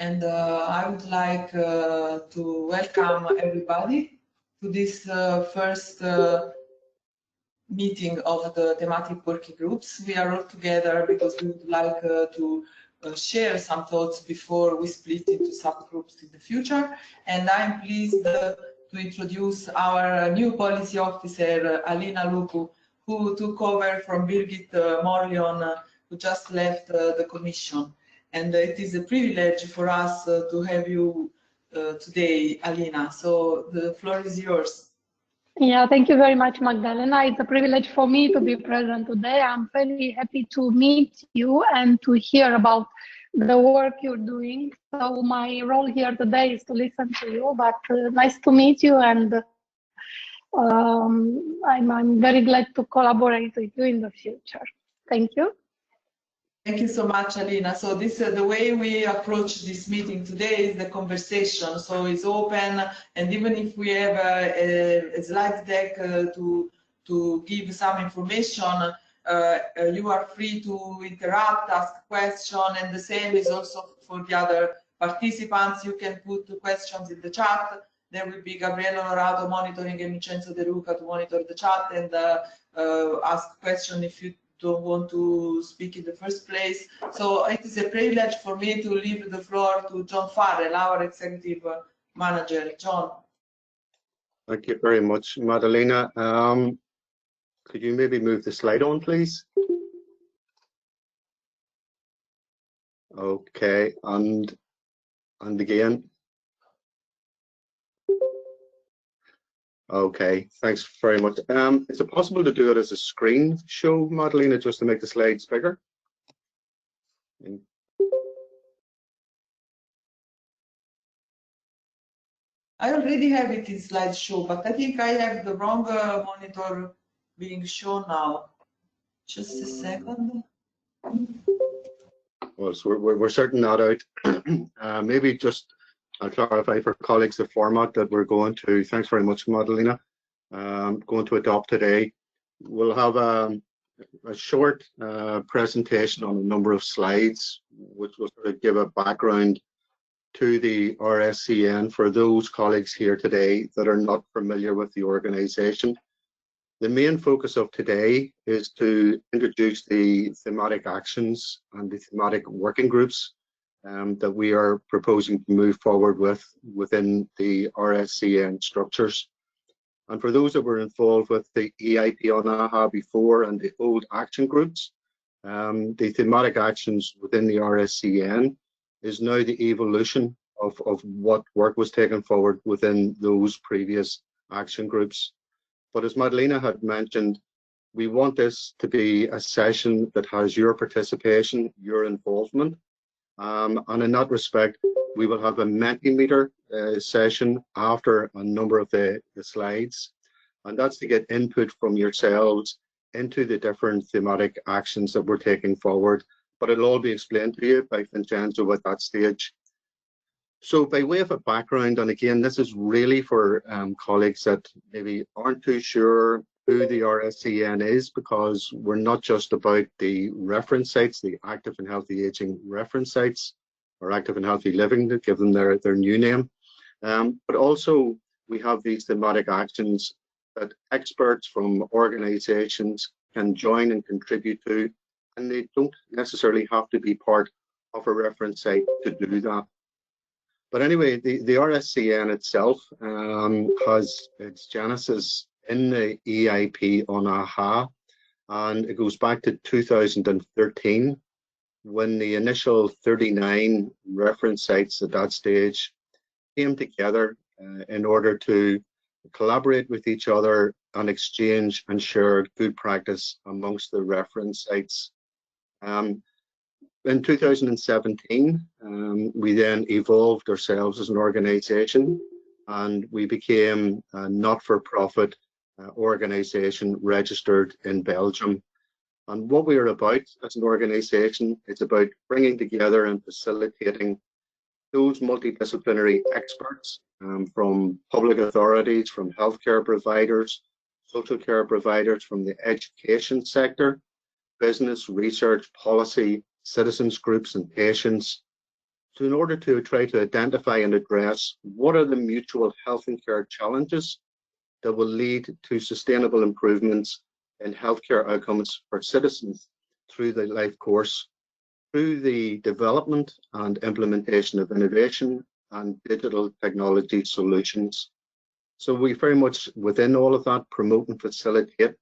And I would like to welcome everybody to this first meeting of the thematic working groups. We are all together because we would like to share some thoughts before we split into subgroups in the future. And I'm pleased to introduce our new policy officer, Alina Lupu, who took over from Birgit Morlion, who just left the Commission. And it is a privilege for us to have you today, Alina. So the floor is yours. Yeah, thank you very much, Magdalena. It's a privilege for me to be present today. I'm very happy to meet you and to hear about the work you're doing. So my role here today is to listen to you, but nice to meet you, and I'm very glad to collaborate with you in the future. Thank you. Thank you so much, Alina. So this the way we approach this meeting today is the conversation. So it's open, and even if we have a slide deck to give some information, you are free to interrupt, ask questions, and the same is also for the other participants. You can put questions in the chat. There will be Gabriele Onorato monitoring and Vincenzo De Luca to monitor the chat and ask questions if you don't want to speak in the first place. So it is a privilege for me to leave the floor to John Farrell, our executive manager. John. Thank you very much, Madalena. Could you maybe move the slide on, please? Okay, and again. Okay, thanks very much. Is it possible to do it as a screen show, Madalena, just to make the slides bigger? I already have it in slideshow, but I think I have the wrong monitor being shown now. Just a second. Well, so we're sorting that out. Maybe just I'll clarify for colleagues the format that we're going to. Thanks very much, Madalena. Going to adopt today. We'll have a short presentation on a number of slides, which will sort of give a background to the RSCN for those colleagues here today that are not familiar with the organisation. The main focus of today is to introduce the thematic actions and the thematic working groups that we are proposing to move forward with within the RSCN structures. And for those that were involved with the EIP on AHA before and the old action groups, the thematic actions within the RSCN is now the evolution of what work was taken forward within those previous action groups. But as Madalena had mentioned, we want this to be a session that has your participation, your involvement. And in that respect, we will have a Mentimeter session after a number of the slides. And that's to get input from yourselves into the different thematic actions that we're taking forward. But it'll all be explained to you by Vincenzo at that stage. So by way of a background, and again, this is really for colleagues that maybe aren't too sure who the RSCN is, because we're not just about the reference sites, the active and healthy aging reference sites, or active and healthy living, to give them their new name. But also we have these thematic actions that experts from organizations can join and contribute to, and they don't necessarily have to be part of a reference site to do that. But anyway, the RSCN itself has its genesis in the EIP on AHA, and it goes back to 2013 when the initial 39 reference sites at that stage came together in order to collaborate with each other and exchange and share good practice amongst the reference sites. In 2017, we then evolved ourselves as an organisation, and we became a not-for-profit organisation registered in Belgium. And what we are about as an organisation, it's about bringing together and facilitating those multidisciplinary experts from public authorities, from healthcare providers, social care providers, from the education sector, business, research, policy, citizens groups and patients, So in order to try to identify and address what are the mutual health and care challenges that will lead to sustainable improvements in healthcare outcomes for citizens through the life course, through the development and implementation of innovation and digital technology solutions. So we very much, within all of that, promote and facilitate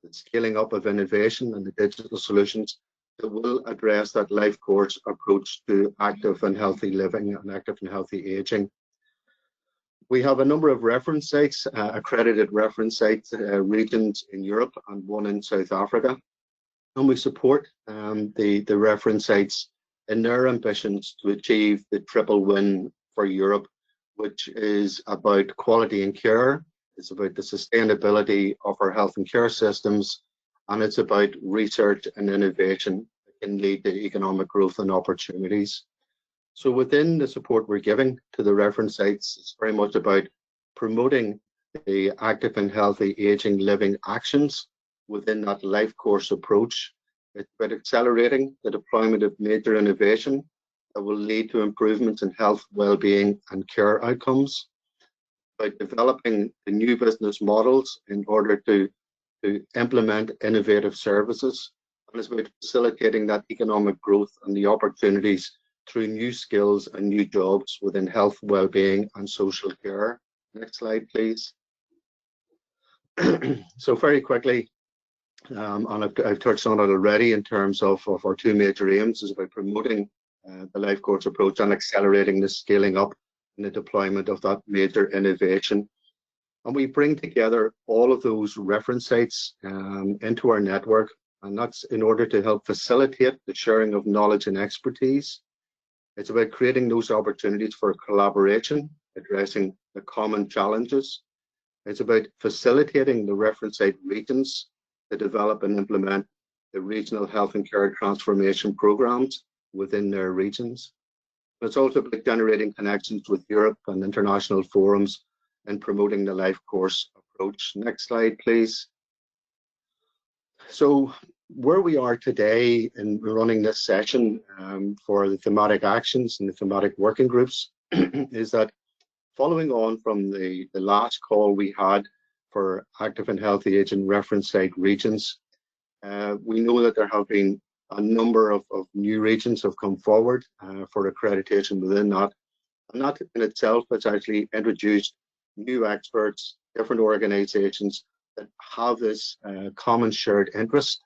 the scaling up of innovation and the digital solutions that will address that life course approach to active and healthy living and active and healthy aging. We have a number of reference sites, accredited reference sites, regions in Europe and one in South Africa. And we support the reference sites in their ambitions to achieve the triple win for Europe, which is about quality and care, it's about the sustainability of our health and care systems, and it's about research and innovation that can lead to economic growth and opportunities. So within the support we're giving to the reference sites, it's very much about promoting the active and healthy aging living actions within that life course approach. It's about accelerating the deployment of major innovation that will lead to improvements in health, well-being and care outcomes. By developing the new business models in order to implement innovative services. And it's about facilitating that economic growth and the opportunities through new skills and new jobs within health, well-being and social care. Next slide, please. So very quickly, and I've touched on it already in terms of our two major aims, is about promoting the life course approach and accelerating the scaling up and the deployment of that major innovation. And we bring together all of those reference sites into our network, and that's in order to help facilitate the sharing of knowledge and expertise. It's about creating those opportunities for collaboration, addressing the common challenges. It's about facilitating the reference site regions to develop and implement the regional health and care transformation programs within their regions. It's also about generating connections with Europe and international forums and promoting the life course approach. Next slide, please. So where we are today in running this session for the thematic actions and the thematic working groups is that following on from the last call we had for active and healthy aging reference site regions, we know that there have been a number of new regions have come forward for accreditation within that. And that in itself has actually introduced new experts, different organizations that have this common shared interest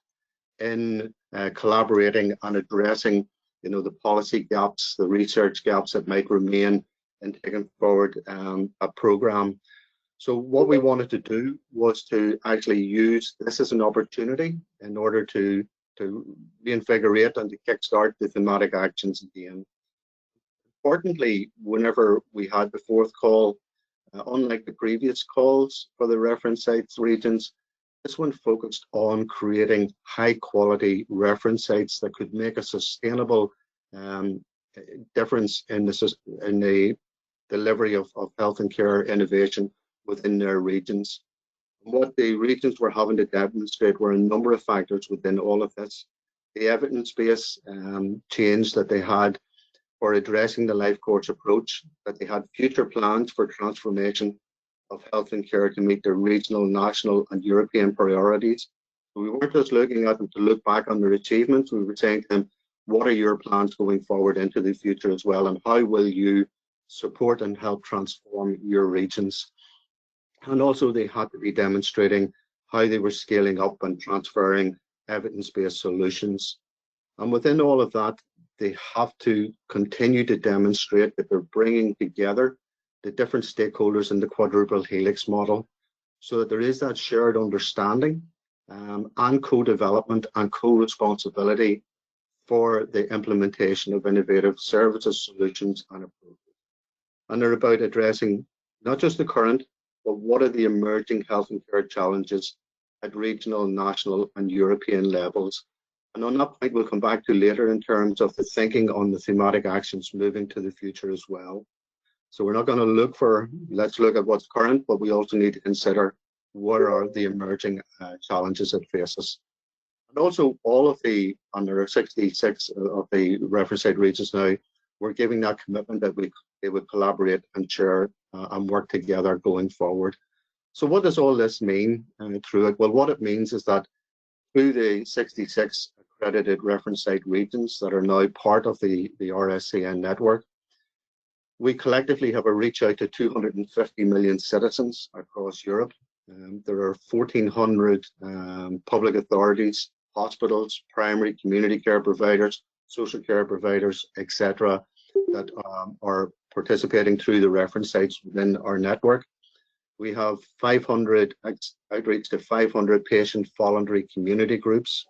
in collaborating and addressing, the policy gaps, the research gaps that might remain in taking forward a program. So what we wanted to do was to actually use this as an opportunity in order to reinvigorate and to kickstart the thematic actions again. Importantly, whenever we had the fourth call, unlike the previous calls for the reference sites regions, this one focused on creating high quality reference sites that could make a sustainable difference in the delivery of health and care innovation within their regions. What the regions were having to demonstrate were a number of factors within all of this. The evidence-based change that they had for addressing the life course approach, that they had future plans for transformation of health and care to meet their regional, national and European priorities. We weren't just looking at them to look back on their achievements, we were saying to them, what are your plans going forward into the future as well, and how will you support and help transform your regions? And also they had to be demonstrating how they were scaling up and transferring evidence-based solutions. And within all of that, they have to continue to demonstrate that they're bringing together the different stakeholders in the quadruple helix model so that there is that shared understanding and co-development and co-responsibility for the implementation of innovative services, solutions and approaches. And they're about addressing not just the current, but what are the emerging health and care challenges at regional, national and European levels. And on that point, we'll come back to later in terms of the thinking on the thematic actions moving to the future as well. So we're not going to let's look at what's current, but we also need to consider what are the emerging challenges that face us. And also all of the, and there are 66 of the reference site regions now, we're giving that commitment that they would collaborate and share and work together going forward. So what does all this mean through it? Well, what it means is that through the 66 accredited reference site regions that are now part of the RSCN network, we collectively have a reach out to 250 million citizens across Europe. There are 1,400 public authorities, hospitals, primary community care providers, social care providers, etc., that are participating through the reference sites within our network. We have 500 outreach to 500 patient voluntary community groups.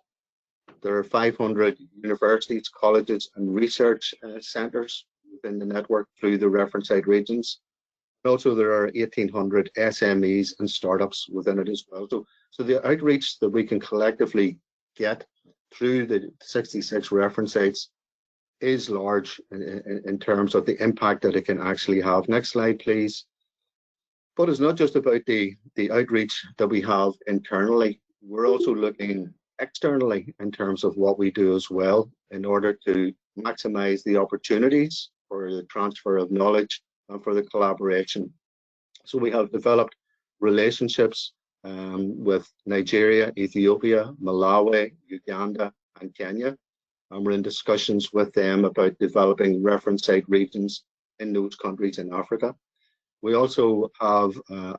There are 500 universities, colleges, and research centres within the network through the reference site regions. Also, there are 1,800 SMEs and startups within it as well. So the outreach that we can collectively get through the 66 reference sites is large in terms of the impact that it can actually have. Next slide, please. But it's not just about the outreach that we have internally. We're also looking externally in terms of what we do as well in order to maximize the opportunities for the transfer of knowledge and for the collaboration. So we have developed relationships with Nigeria, Ethiopia, Malawi, Uganda, and Kenya. And we're in discussions with them about developing reference site regions in those countries in Africa. We also have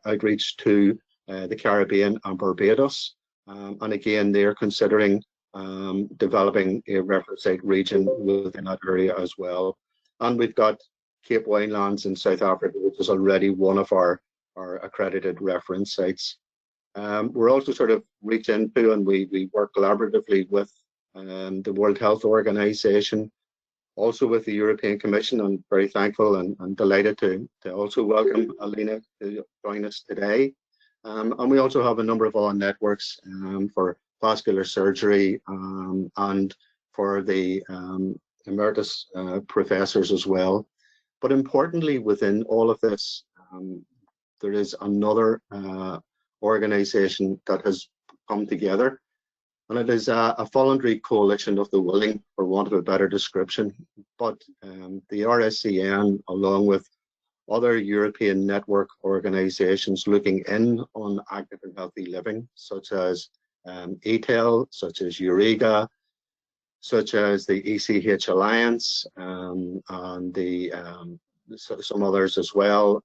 outreach to the Caribbean and Barbados. And again, they're considering developing a reference site region within that area as well. And we've got Cape Winelands in South Africa, which is already one of our accredited reference sites. We're also sort of reach into, and we work collaboratively with the World Health Organization, also with the European Commission. I'm very thankful and delighted to also welcome Alina to join us today. And we also have a number of other networks for vascular surgery and for the emeritus professors as well. But importantly, within all of this, there is another organization that has come together, and it is a voluntary coalition of the willing, for want of a better description. But the RSCN, along with other European network organizations looking in on active and healthy living, such as ETEL, such as Eureka, such as the ECH Alliance, and some others as well,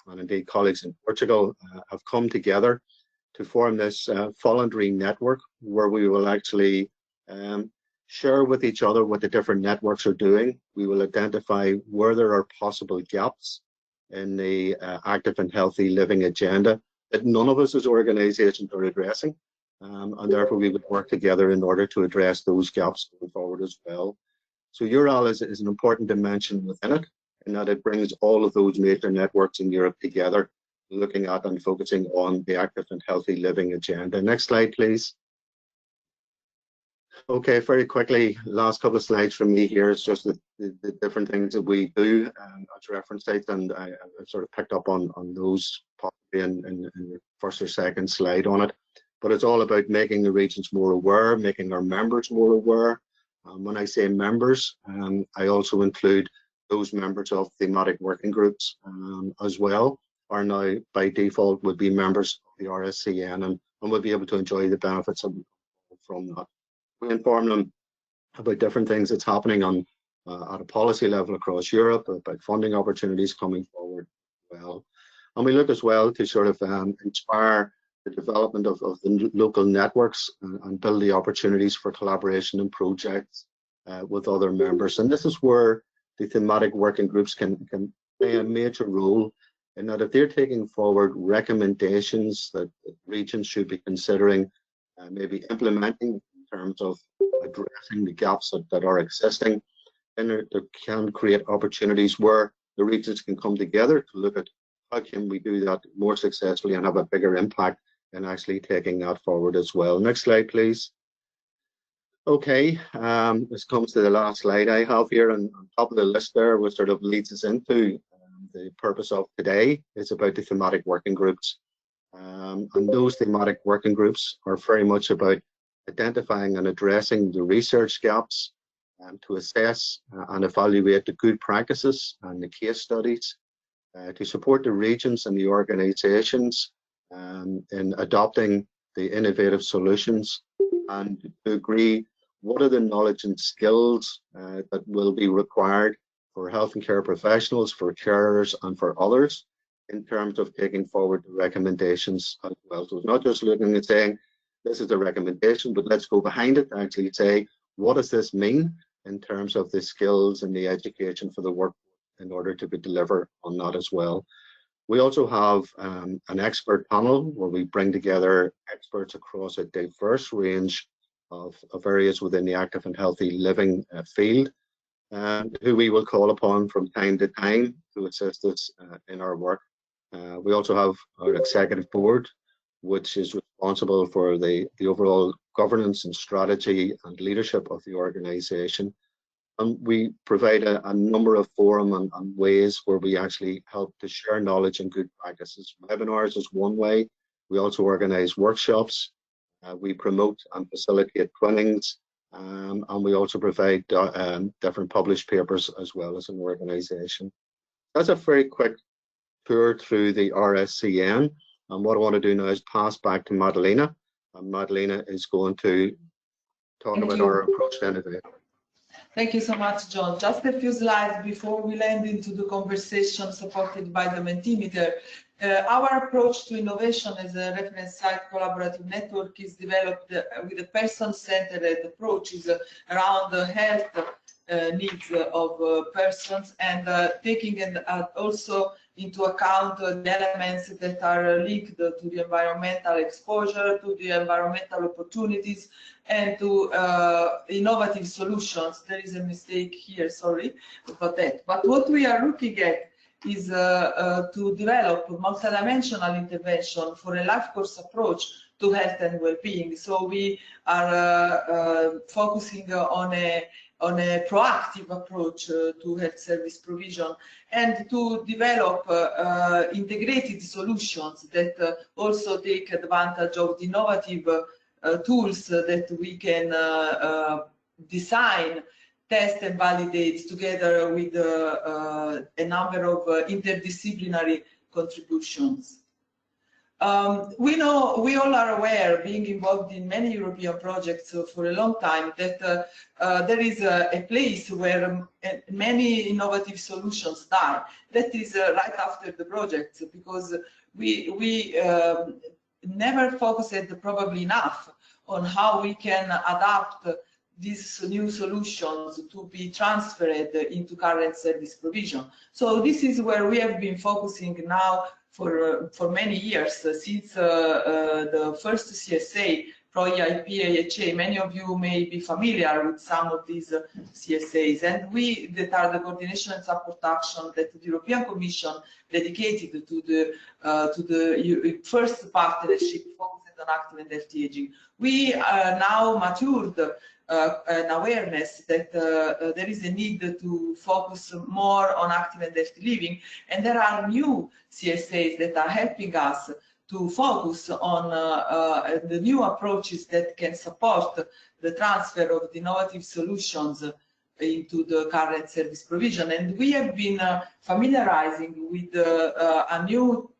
and indeed colleagues in Portugal have come together to form this voluntary network where we will actually share with each other what the different networks are doing. We will identify where there are possible gaps in the active and healthy living agenda that none of us as organizations are addressing. And therefore we would work together in order to address those gaps going forward as well. So URAL is an important dimension within it, in that it brings all of those major networks in Europe together, looking at and focusing on the active and healthy living agenda. Next slide, please. Okay, very quickly, last couple of slides from me here is just the different things that we do as reference sites, and I sort of picked up on those possibly in the first or second slide on it. But it's all about making the regions more aware, making our members more aware. When I say members, I also include those members of thematic working groups as well, are now by default would be members of the RSCN and will be able to enjoy the benefits from that. We inform them about different things that's happening on at a policy level across Europe, about funding opportunities coming forward as well. And we look as well to sort of inspire the development of the local networks and build the opportunities for collaboration and projects with other members. And this is where the thematic working groups can play a major role, in that if they're taking forward recommendations that regions should be considering maybe implementing in terms of addressing the gaps that are existing, then there can create opportunities where the regions can come together to look at how can we do that more successfully and have a bigger impact in actually taking that forward as well. Next slide, please. Okay, this comes to the last slide I have here, and on top of the list there, which sort of leads us into the purpose of today, is about the thematic working groups. And those thematic working groups are very much about identifying and addressing the research gaps, to assess and evaluate the good practices and the case studies, to support the regions and the organisations in adopting the innovative solutions, and to agree what are the knowledge and skills that will be required for health and care professionals, for carers and for others in terms of taking forward the recommendations as well. So it's not just looking and saying this is the recommendation, but let's go behind it and actually say what does this mean in terms of the skills and the education for the work in order to be delivered on that as well. We also have an expert panel where we bring together experts across a diverse range of areas within the active and healthy living field, who we will call upon from time to time to assist us in our work. We also have our executive board, which is responsible for the overall governance and strategy and leadership of the organisation. And we provide a number of forum and ways where we actually help to share knowledge and good practices. Webinars is one way. We also organise workshops. We promote and facilitate trainings, and we also provide different published papers as well as an organisation. That's a very quick tour through the RSCN, and what I want to do now is pass back to Madalena, and Madalena is going to talk about our approach to innovation. Thank you so much, John. Just a few slides before we land into the conversation supported by the Mentimeter. Our approach to innovation as a reference site collaborative network is developed with a person-centered approaches around the health needs of persons, and taking also into account the elements that are linked to the environmental exposure, to the environmental opportunities, and to innovative solutions. There is a mistake here, sorry about that. But what we are looking at is to develop multidimensional intervention for a life course approach to health and well-being. So we are focusing on a proactive approach to health service provision, and to develop integrated solutions that also take advantage of the innovative tools that we can design, test and validate together with a number of interdisciplinary contributions. We all are aware, being involved in many European projects for a long time, that there is a place where many innovative solutions die. That is right after the project, because we never focused probably enough on how we can adapt these new solutions to be transferred into current service provision. So this is where we have been focusing now for many years, since the first CSA, Pro-EIP AHA. Many of you may be familiar with some of these CSAs, and we that are the coordination and support action that the European Commission dedicated to the first partnership focused on active and healthy aging. We now matured an awareness that there is a need to focus more on active and healthy living, and there are new CSAs that are helping us to focus on the new approaches that can support the transfer of the innovative solutions into the current service provision. And we have been familiarizing with a new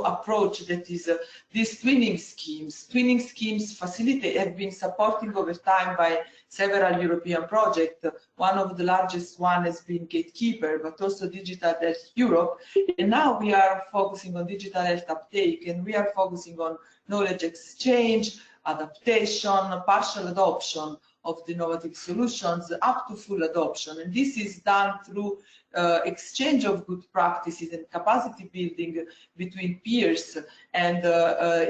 approach, that is these twinning schemes. Twinning schemes have been supporting over time by several European projects. One of the largest one has been Gatekeeper, but also Digital Health Europe. And now we are focusing on digital health uptake, and we are focusing on knowledge exchange, adaptation, partial adoption of the innovative solutions, up to full adoption. And this is done through exchange of good practices and capacity building between peers, and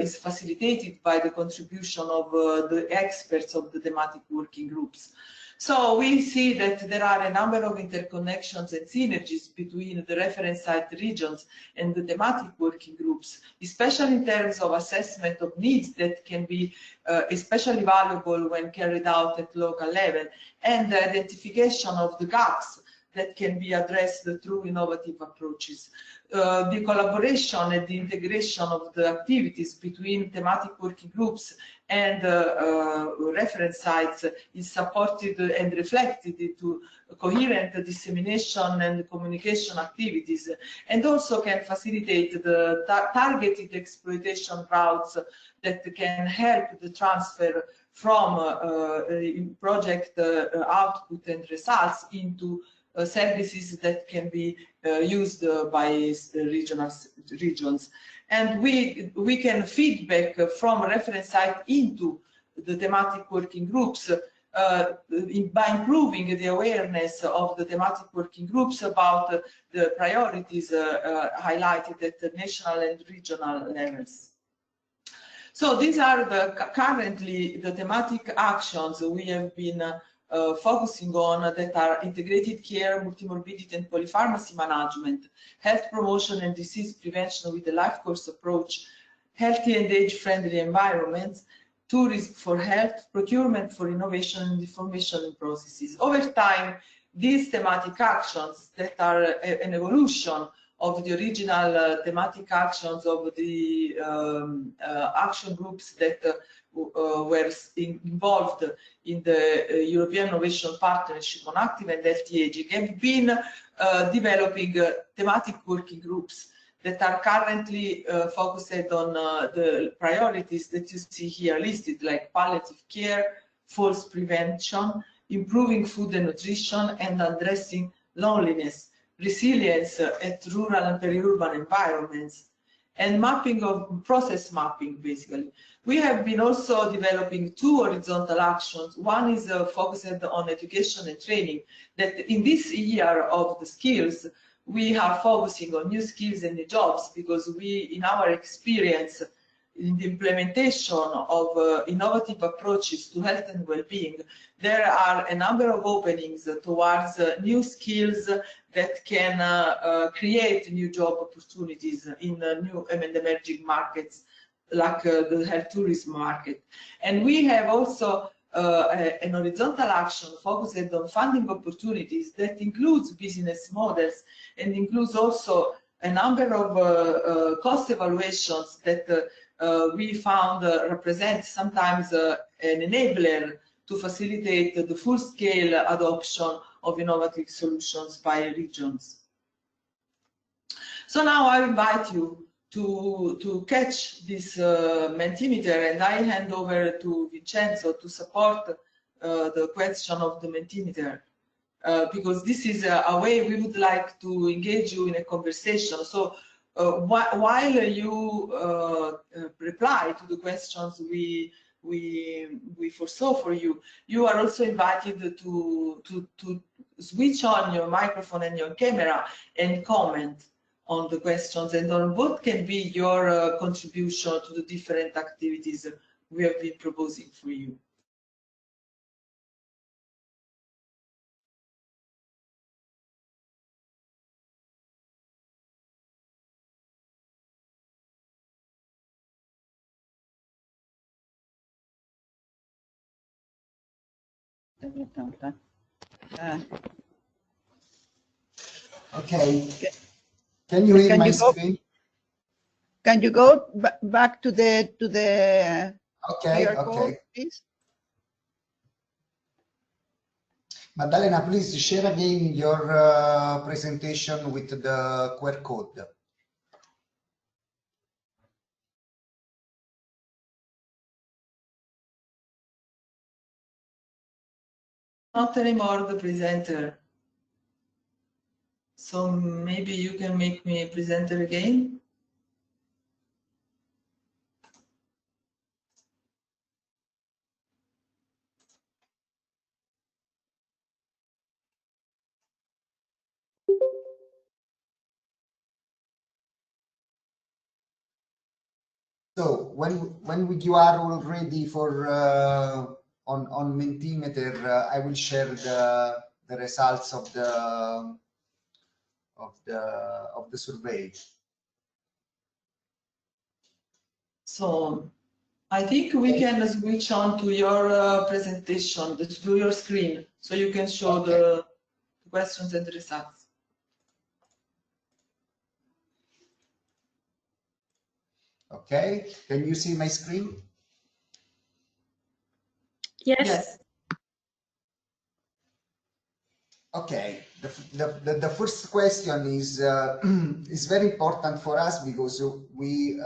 is facilitated by the contribution of the experts of the thematic working groups. So we see that there are a number of interconnections and synergies between the reference site regions and the thematic working groups, especially in terms of assessment of needs that can be especially valuable when carried out at local level, and the identification of the gaps that can be addressed through innovative approaches. The collaboration and the integration of the activities between thematic working groups and reference sites is supported and reflected into coherent dissemination and communication activities, and also can facilitate the targeted exploitation routes that can help the transfer from project output and results into services that can be used by regions. And we can feedback from reference site into the thematic working groups by improving the awareness of the thematic working groups about the priorities highlighted at the national and regional levels. So these are currently the thematic actions we have been focusing on, that are integrated care, multimorbidity and polypharmacy management, health promotion and disease prevention with the life course approach, healthy and age-friendly environments, tourism for health, procurement for innovation and information processes. Over time, these thematic actions that are an evolution of the original thematic actions of the action groups that were involved in the European Innovation Partnership on Active and Healthy Aging, have been developing thematic working groups that are currently focused on the priorities that you see here listed, like palliative care, falls prevention, improving food and nutrition, and addressing loneliness, resilience at rural and peri-urban environments, and mapping of process mapping, basically. We have been also developing two horizontal actions. One is focused on education and training, that in this year of the skills, we are focusing on new skills and new jobs, because we, in our experience, in the implementation of innovative approaches to health and well-being, there are a number of openings towards new skills that can create new job opportunities in new and emerging markets, like the health tourism market. And we have also an horizontal action focused on funding opportunities that includes business models and includes also a number of cost evaluations that we found represent sometimes an enabler to facilitate the full-scale adoption of innovative solutions by regions. So now I invite you to catch this Mentimeter, and I hand over to Vincenzo to support the question of the Mentimeter, because this is a way we would like to engage you in a conversation. So while you reply to the questions we foresaw for you, you are also invited to switch on your microphone and your camera and comment on the questions, and on what can be your contribution to the different activities we have been proposing for you. Okay. Can you read my screen? Can you go back to the okay, QR code, please? Maddalena, please share again your presentation with the QR code. Not anymore the presenter. So maybe you can make me a presenter again. So when you are all ready for on Mentimeter, I will share the results of the survey. So I think we can switch on to your presentation, to your screen, so you can show the questions and results. Okay, can you see my screen? Yes. Okay, the first question is is very important for us because we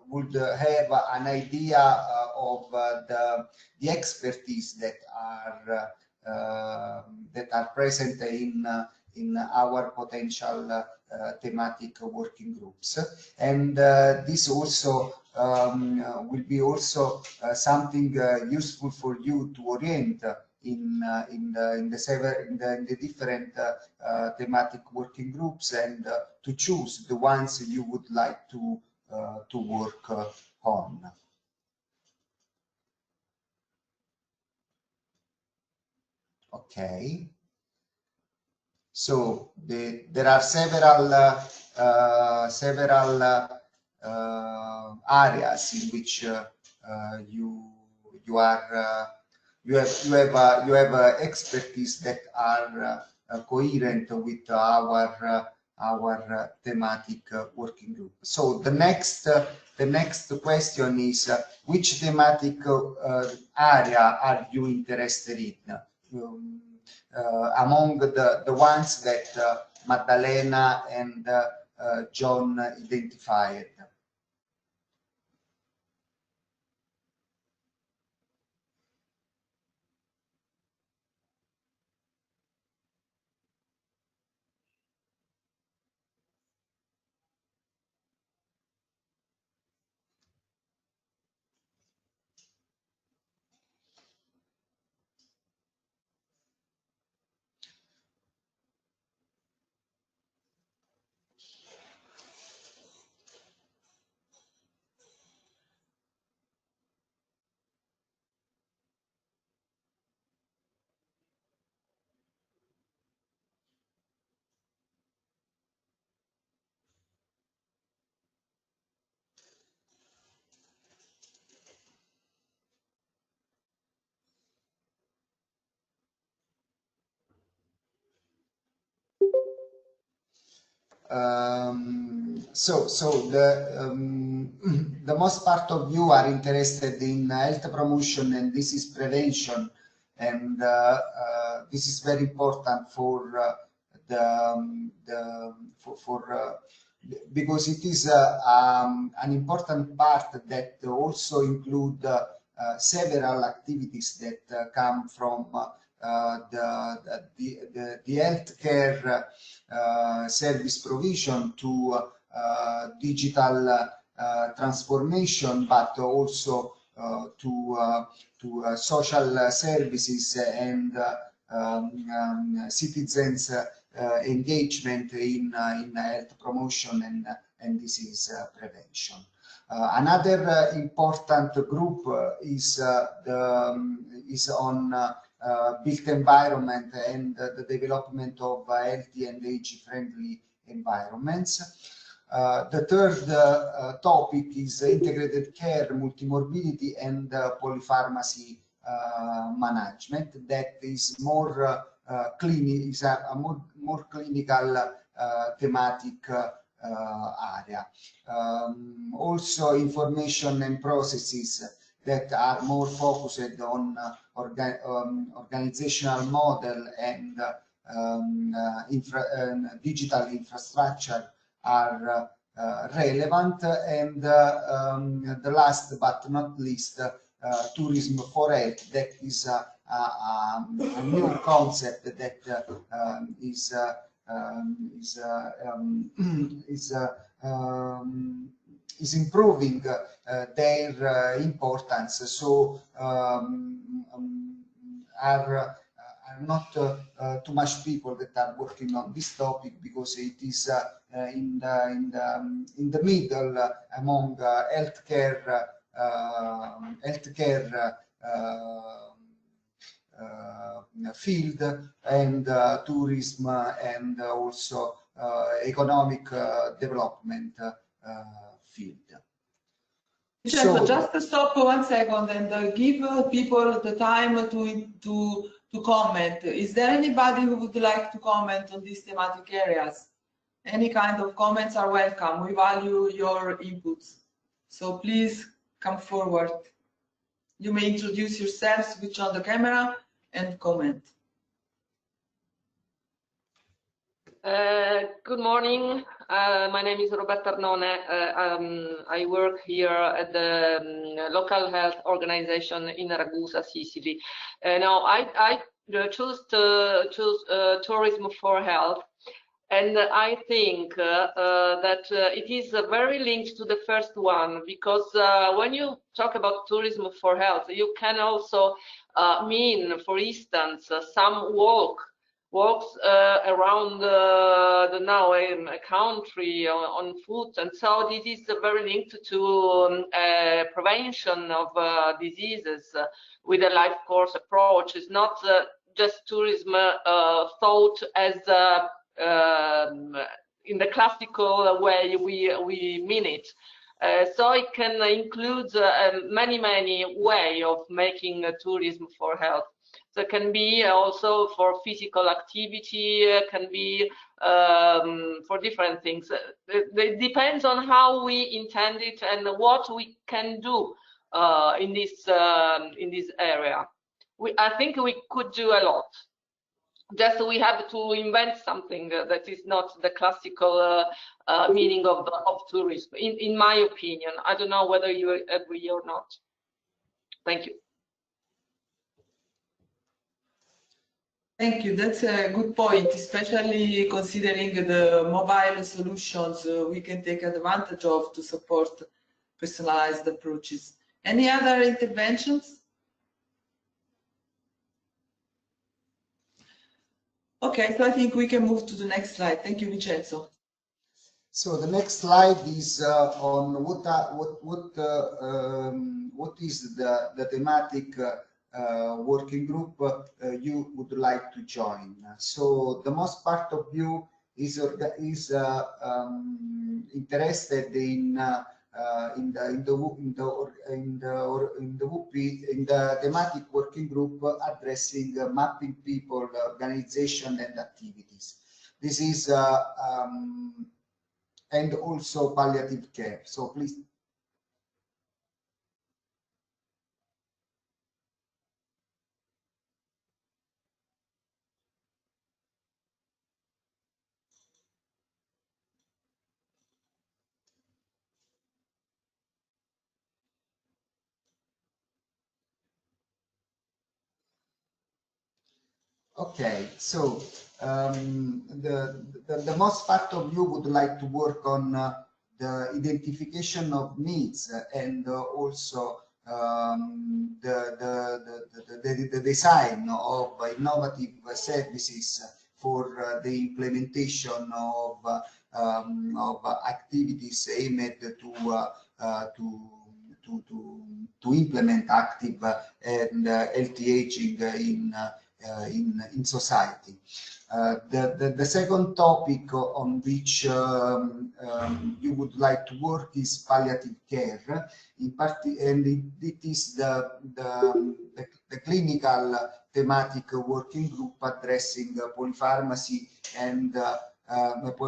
would have an idea of the expertise that are present in our potential thematic working groups, and this also will be also something useful for you to orient in the different thematic working groups, and to choose the ones you would like to work on. Okay. So there are several areas in which you have expertise that are coherent with our thematic working group. So the next question is which thematic area are you interested in? Among the ones that Maddalena and John identified. So the most part of you are interested in health promotion and disease prevention, and this is very important for because it is an important part that also include several activities that come from the healthcare service provision to digital transformation, but also to social services and citizens engagement in health promotion and disease prevention. Another important group is on built environment and the development of healthy and age-friendly environments. The third topic is integrated care, multimorbidity, and polypharmacy management. That is more more clinical thematic area. Also, information and processes that are more focused on organizational model and digital infrastructure are relevant. And the last but not least, tourism for health. That is a new concept that is improving their importance. So are not too much people that are working on this topic, because it is in the middle among healthcare field and tourism and also economic development field. So just stop 1 second and give people the time to to comment. Is there anybody who would like to comment on these thematic areas? Any kind of comments are welcome. We value your inputs. So please come forward. You may introduce yourself, switch on the camera, and comment. Good morning. My name is Roberta Arnone. I work here at the local health organization in Ragusa, Sicily. Now, I choose tourism for health, and I think that it is very linked to the first one, because when you talk about tourism for health, you can also mean, for instance, some walks around a country on foot, and so this is very linked to prevention of diseases with a life course approach. It's not just tourism thought as in the classical way we mean it. So it can include many ways of making tourism for health. So it can be also for physical activity, can be for different things. It depends on how we intend it and what we can do in this area. I think we could do a lot. Just we have to invent something that is not the classical meaning of tourism, in my opinion. I don't know whether you agree or not. Thank you. Thank you. That's a good point, especially considering the mobile solutions we can take advantage of to support personalized approaches. Any other interventions? Okay, so I think we can move to the next slide. Thank you, Vincenzo. So the next slide is on what is the thematic working group you would like to join. So the most part of you is interested in the thematic working group addressing mapping people, organization, and activities. This is and also palliative care. So please. Okay, so the most part of you would like to work on the identification of needs and also the design of innovative services for the implementation of activities aimed to implement active and healthy aging in society. The second topic on which you would like to work is palliative care, and it is the clinical thematic working group addressing polypharmacy and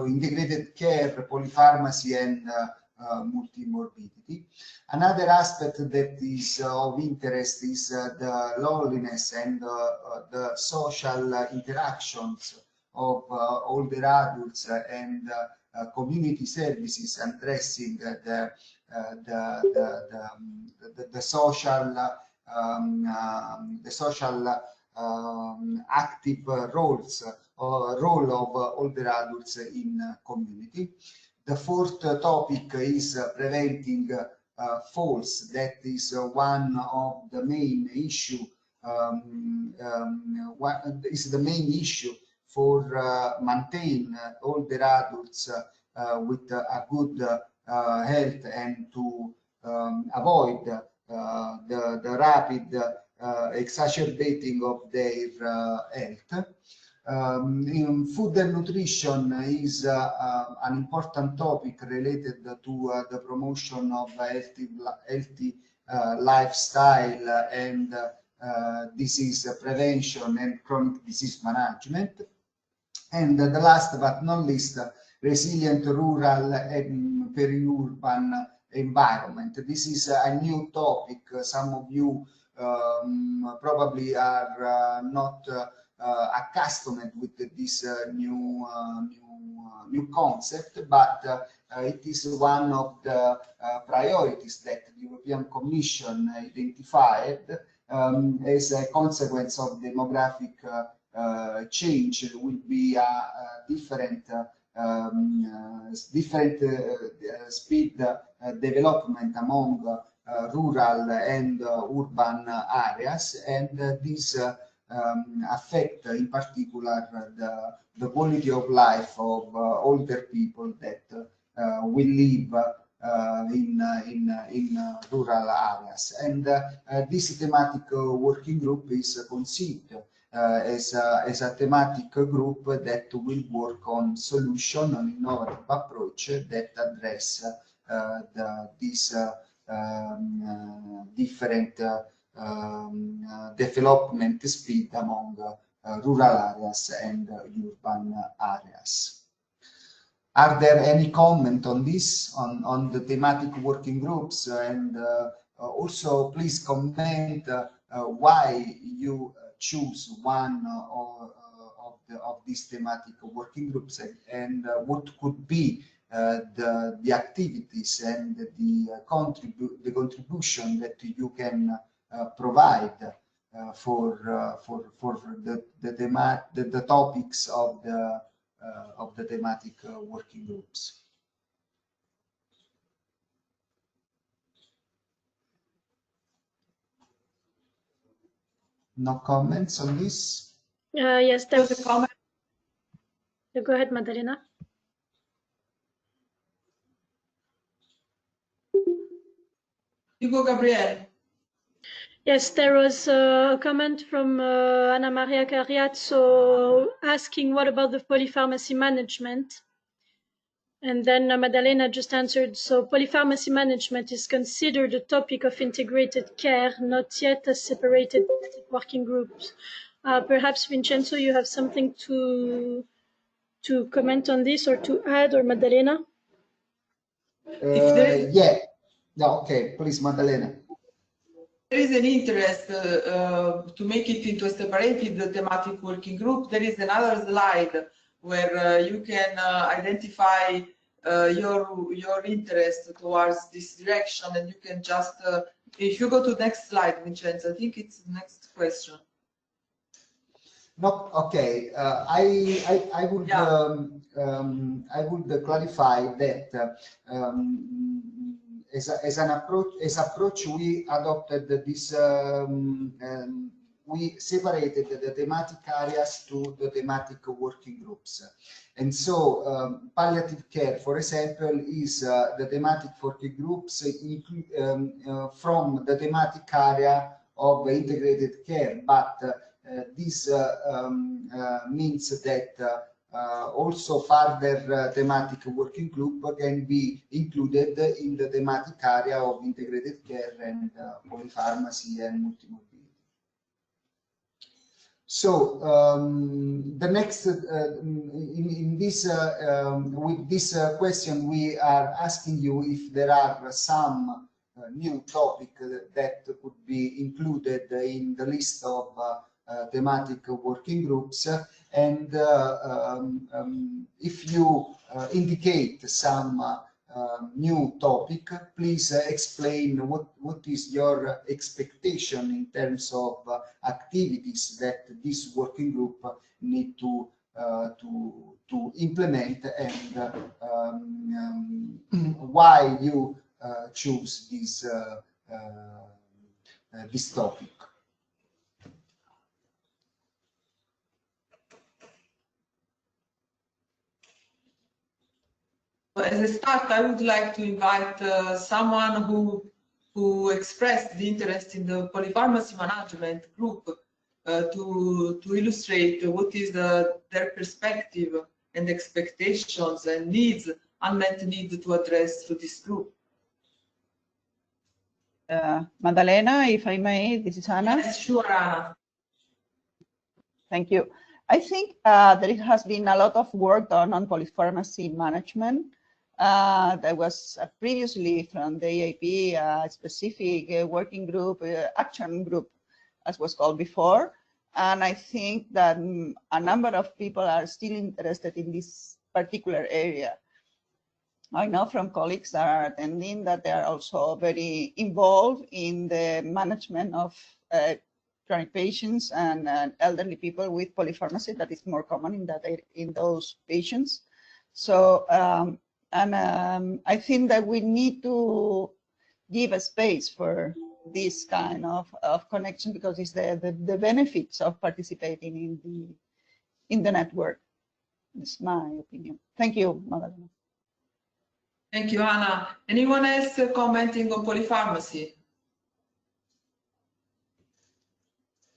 integrated care, polypharmacy, and multimorbidity. Another aspect that is of interest is the loneliness and the social interactions of older adults and community services addressing the social active role of older adults in community. The fourth topic is preventing falls. That is one of the main issue. Is the main issue for maintain older adults with a good health and to avoid the rapid exacerbating of their health. Food and nutrition is an important topic related to the promotion of healthy lifestyle and disease prevention and chronic disease management. And the last but not least, resilient rural and peri-urban environment. This is a new topic. Some of you probably are not accustomed with this new concept, but it is one of the priorities that the European Commission identified as a consequence of demographic change. Will be a different speed development among rural and urban areas, and this affect in particular the quality of life of older people that will live in rural areas. And this thematic working group is conceived as a thematic group that will work on solution, on innovative approach that address these different development speed among rural areas and urban areas. Are there any comment on this, on the thematic working groups? And also please comment why you choose one of these thematic working groups, and what could be the activities and the contribution that you can provide for the topics of the thematic working groups. No comments on this? Yes, there was a comment. Go ahead, Maddalena. You go, Gabriele. Yes, there was a comment from Anna Maria Cariazzo asking what about the polypharmacy management? And then Maddalena just answered, so polypharmacy management is considered a topic of integrated care, not yet a separated working groups. Perhaps Vincenzo, you have something to comment on this or to add, or Maddalena? Yeah. No, okay, please, Maddalena. There is an interest to make it into a separated thematic working group. There is another slide where you can identify your interest towards this direction, and you can just, if you go to the next slide, Vincenzo, I think it's the next question. No, okay. I would clarify that as approach we adopted this. We separated the thematic areas to the thematic working groups. And so palliative care, for example, is the thematic working groups from the thematic area of integrated care. But this means that also further thematic working group can be included in the thematic area of integrated care and polypharmacy and multimodality. So the next in this with this question, we are asking you if there are some new topic that could be included in the list of thematic working groups, and if you indicate some new topic, please explain what is your expectation in terms of activities that this working group need to implement, and why you choose this topic. As a start, I would like to invite someone who expressed the interest in the polypharmacy management group to illustrate what is their perspective and expectations and needs, unmet needs to address through this group. Maddalena, if I may, this is Anna. Yes, sure, Anna. Thank you. I think there has been a lot of work done on polypharmacy management. There was previously from the EAP a specific working group, action group, as was called before. And I think that a number of people are still interested in this particular area. I know from colleagues that are attending that they are also very involved in the management of chronic patients and elderly people with polypharmacy. That is more common in those patients. So, I think that we need to give a space for this kind of connection, because it's the benefits of participating in the network. It's my opinion. Thank you, Madalena. Thank you, Anna. Anyone else commenting on polypharmacy?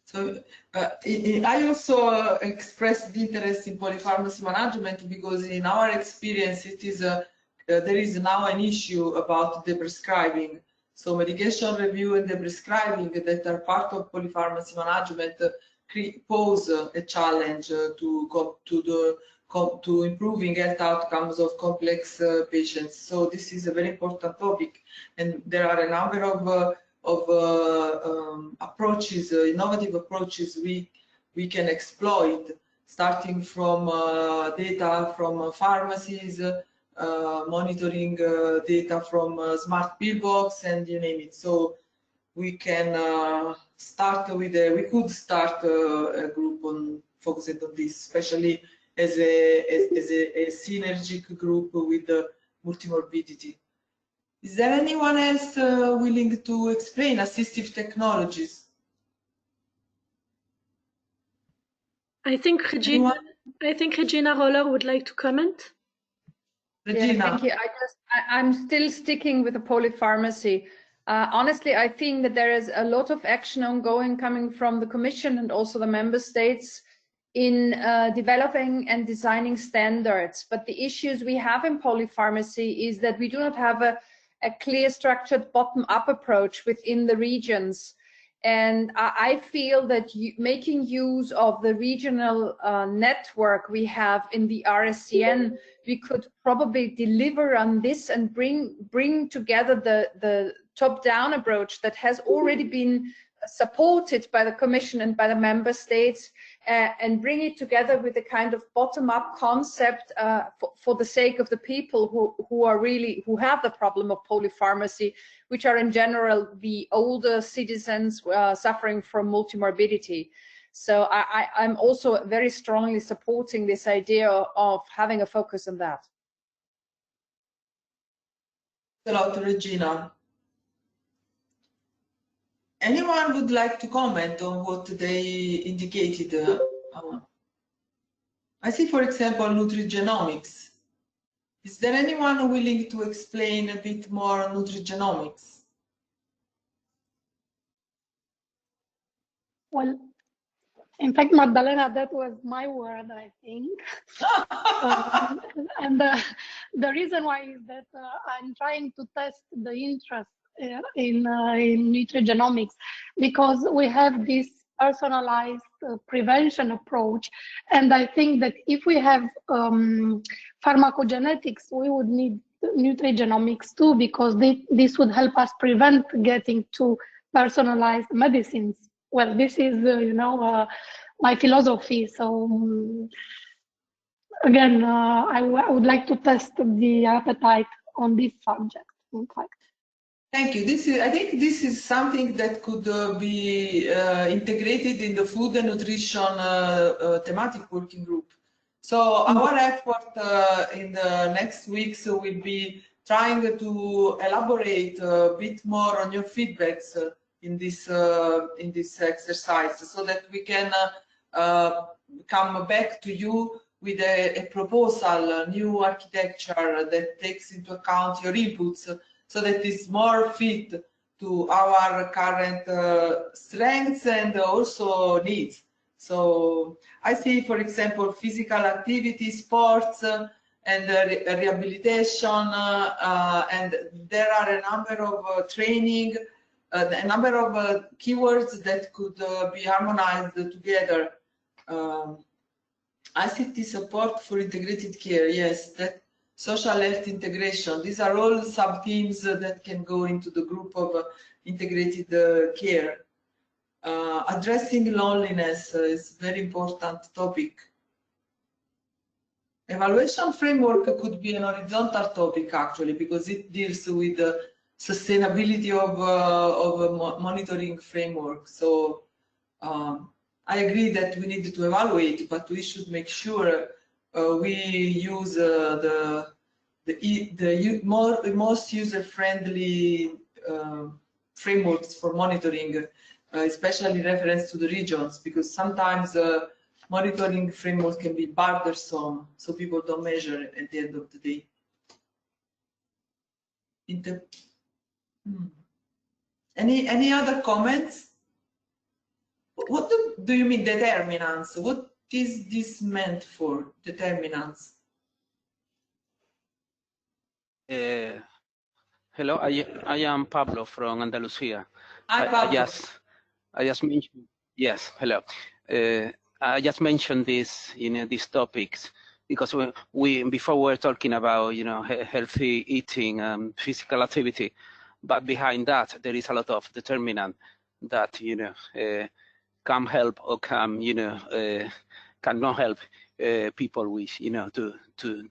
So I also expressed interest in polypharmacy management because in our experience it is there is now an issue about the prescribing. So medication review and the prescribing that are part of polypharmacy management pose a challenge to improving health outcomes of complex patients. So this is a very important topic, and there are a number of approaches, innovative approaches we can exploit, starting from data from pharmacies, monitoring data from smart pillbox, and you name it. So we can start with we could start a group on focusing on this, especially as a synergic group with multimorbidity. Is there anyone else willing to explain assistive technologies? I think Regina Roller would like to comment. Regina. Yeah, thank you. I'm still sticking with the polypharmacy. Honestly, I think that there is a lot of action ongoing coming from the Commission and also the member states in developing and designing standards. But the issues we have in polypharmacy is that we do not have a clear structured bottom-up approach within the regions. And I feel that making use of the regional network we have in the RSCN, we could probably deliver on this and bring together the top-down approach that has already been supported by the Commission and by the member states, and bring it together with a kind of bottom-up concept for the sake of the people who have the problem of polypharmacy, which are in general the older citizens suffering from multimorbidity. So I'm also very strongly supporting this idea of having a focus on that. Hello, Regina. Anyone would like to comment on what they indicated? I see, for example, nutrigenomics. Is there anyone willing to explain a bit more on nutrigenomics? Well, in fact, Maddalena, that was my word, I think. And the reason why is that I'm trying to test the interest in nutrigenomics, because we have this personalized prevention approach, and I think that if we have pharmacogenetics, we would need nutrigenomics too, because this would help us prevent getting to personalized medicines. Well, this is my philosophy. So again, I would like to test the appetite on this subject, in fact. Thank you. I think this is something that could be integrated in the food and nutrition thematic working group. So our effort in the next weeks will be trying to elaborate a bit more on your feedbacks in this exercise, so that we can come back to you with a proposal, a new architecture that takes into account your inputs, so that it's more fit to our current strengths and also needs. So I see, for example, physical activity, sports, and rehabilitation, and there are a number of training a number of keywords that could be harmonized together. ICT support for integrated care, yes, that social health integration. These are all sub-themes that can go into the group of integrated care. Addressing loneliness is a very important topic. Evaluation framework could be an horizontal topic actually, because it deals with the sustainability of a monitoring framework. So I agree that we need to evaluate, but we should make sure we use the most user-friendly frameworks for monitoring, especially in reference to the regions, because sometimes monitoring frameworks can be burdensome, so people don't measure at the end of the day. Any other comments? What do you mean determinants? What is this meant for, determinants? Hello, I am Pablo from Andalusia. Hi, Pablo. I just mentioned, yes, hello. I just mentioned this, these topics because before we were talking about, healthy eating, physical activity, but behind that there is a lot of determinant that, can help or can, cannot help people with, to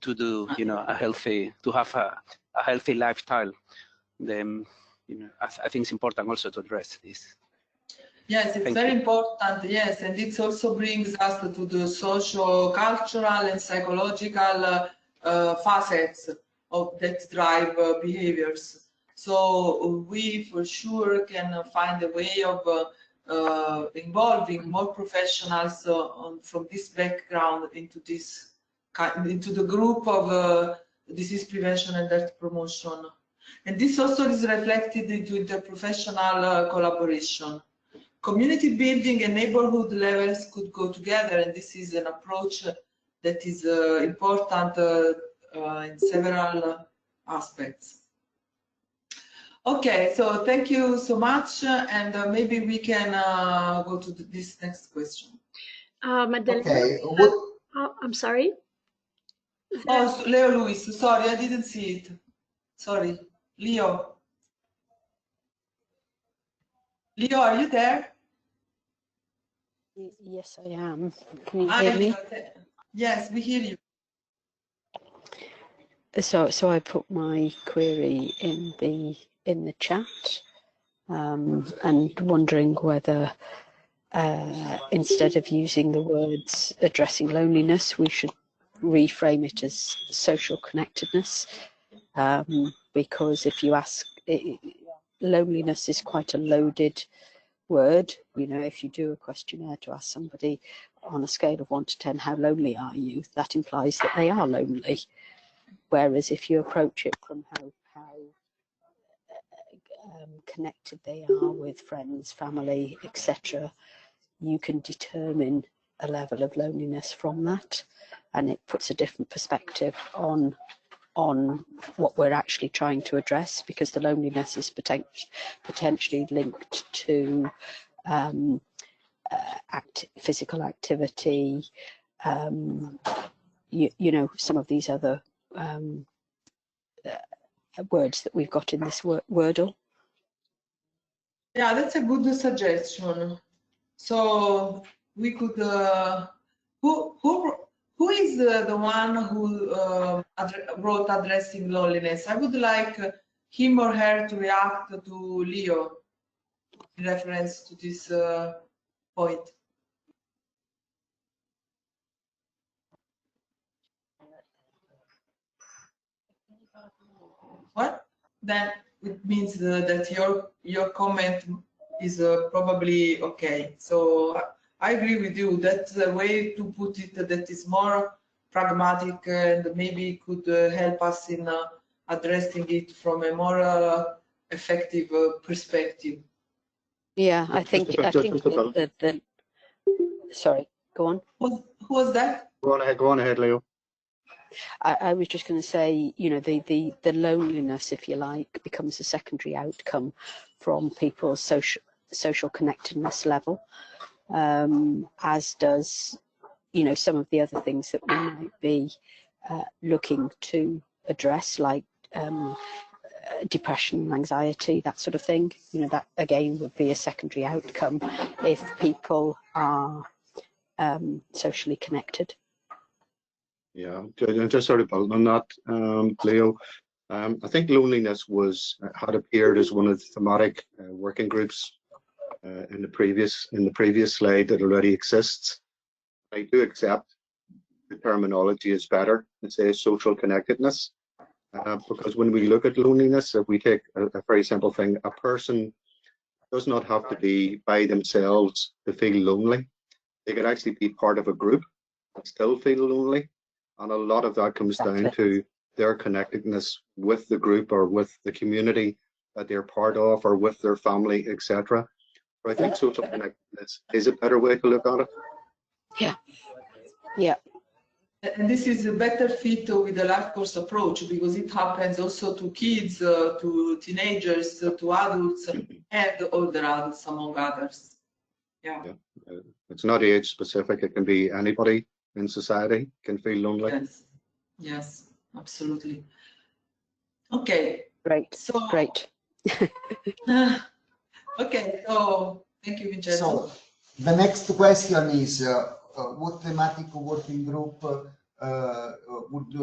do, to have a healthy lifestyle. Then, I think it's important also to address this. Yes, it's very important, yes, and it also brings us to the social, cultural and psychological facets of that drive behaviors. So we for sure can find a way of involving more professionals from this background into the group of disease prevention and health promotion. And this also is reflected into interprofessional collaboration. Community building and neighborhood levels could go together, and this is an approach that is important in several aspects. Okay, so thank you so much, and maybe we can go to this next question. Madeleine, Okay. oh, I'm sorry. Oh, Leo Luis, sorry, I didn't see it. Sorry, Leo. Leo, are you there? Yes, I am. Can you hear me? Yes, we hear you. So I put my query in the chat, and wondering whether instead of using the words addressing loneliness, we should reframe it as social connectedness, because if you ask, loneliness is quite a loaded word. If you do a questionnaire to ask somebody on a scale of 1 to 10, how lonely are you, that implies that they are lonely. Whereas if you approach it from how connected they are with friends, family, etc., you can determine a level of loneliness from that, and it puts a different perspective on what we're actually trying to address, because the loneliness is potentially linked to physical activity, some of these other words that we've got in this Wordle. Yeah, that's a good suggestion. So we could, who is the one who wrote addressing loneliness? I would like him or her to react to Leo in reference to this point. What? Then it means that your comment is probably okay. So I agree with you. That's a way to put it that is more pragmatic and maybe could help us in addressing it from a more effective perspective. Yeah, I think that sorry, go on. Who was that? Go on ahead, Leo. I was just going to say, the loneliness, if you like, becomes a secondary outcome from people's social connectedness level, as does, you know, some of the other things that we might be looking to address, like depression, anxiety, that sort of thing. You know, that again would be a secondary outcome if people are socially connected. Yeah, just sort of building on that, Leo. I think loneliness had appeared as one of the thematic working groups in the previous slide that already exists. I do accept the terminology is better than say social connectedness, because when we look at loneliness, if we take a very simple thing, a person does not have to be by themselves to feel lonely. They could actually be part of a group and still feel lonely, and a lot of that comes down to their connectedness with the group or with the community that they're part of, or with their family, etc. But I think social connectedness is a better way to look at it. Yeah. Yeah. And this is a better fit with the life course approach, because it happens also to kids, to teenagers, to adults, and older adults, among others. Yeah. It's not age specific. It can be anybody in society can feel lonely. Yes. Yes, absolutely. Okay. Great. So great. Okay. So thank you, Vincenzo. So the next question is, what thematic working group would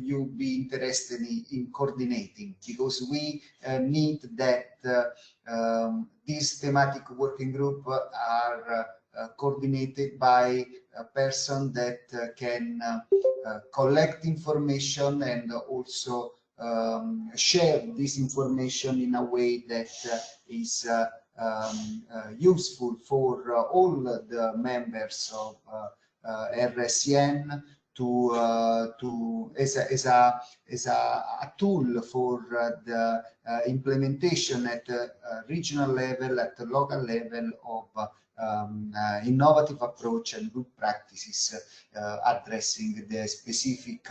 you be interested in coordinating? Because we need that these thematic working group are coordinated by a person that can collect information and also share this information in a way that is useful for all the members of RSCN as a tool for the implementation at regional level, at the local level of innovative approach and good practices addressing the specific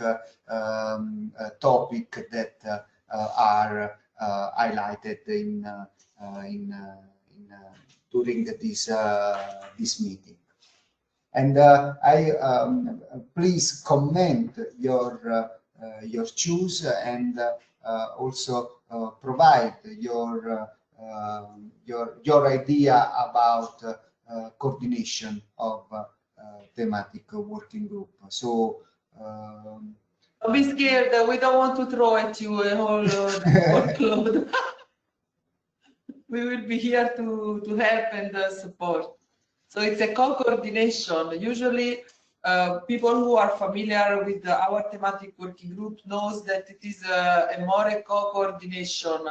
topic that are highlighted during this meeting. And please comment your choose and also provide your idea about coordination of thematic working group. So don't be scared. We don't want to throw at you a whole workload. We will be here to help and support. So it's a co-coordination. Usually people who are familiar with our thematic working group knows that it is more a co-coordination.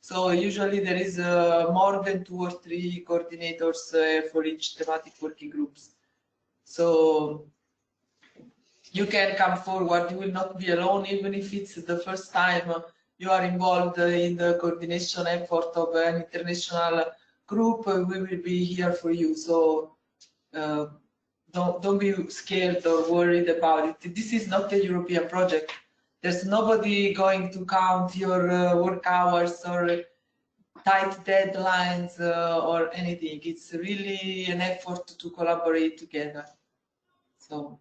So usually there is more than 2 or 3 coordinators for each thematic working groups. So you can come forward. You will not be alone, even if it's the first time you are involved in the coordination effort of an international group. We will be here for you. So don't be scared or worried about it. This is not a European project. There's nobody going to count your work hours or tight deadlines or anything. It's really an effort to collaborate together. So.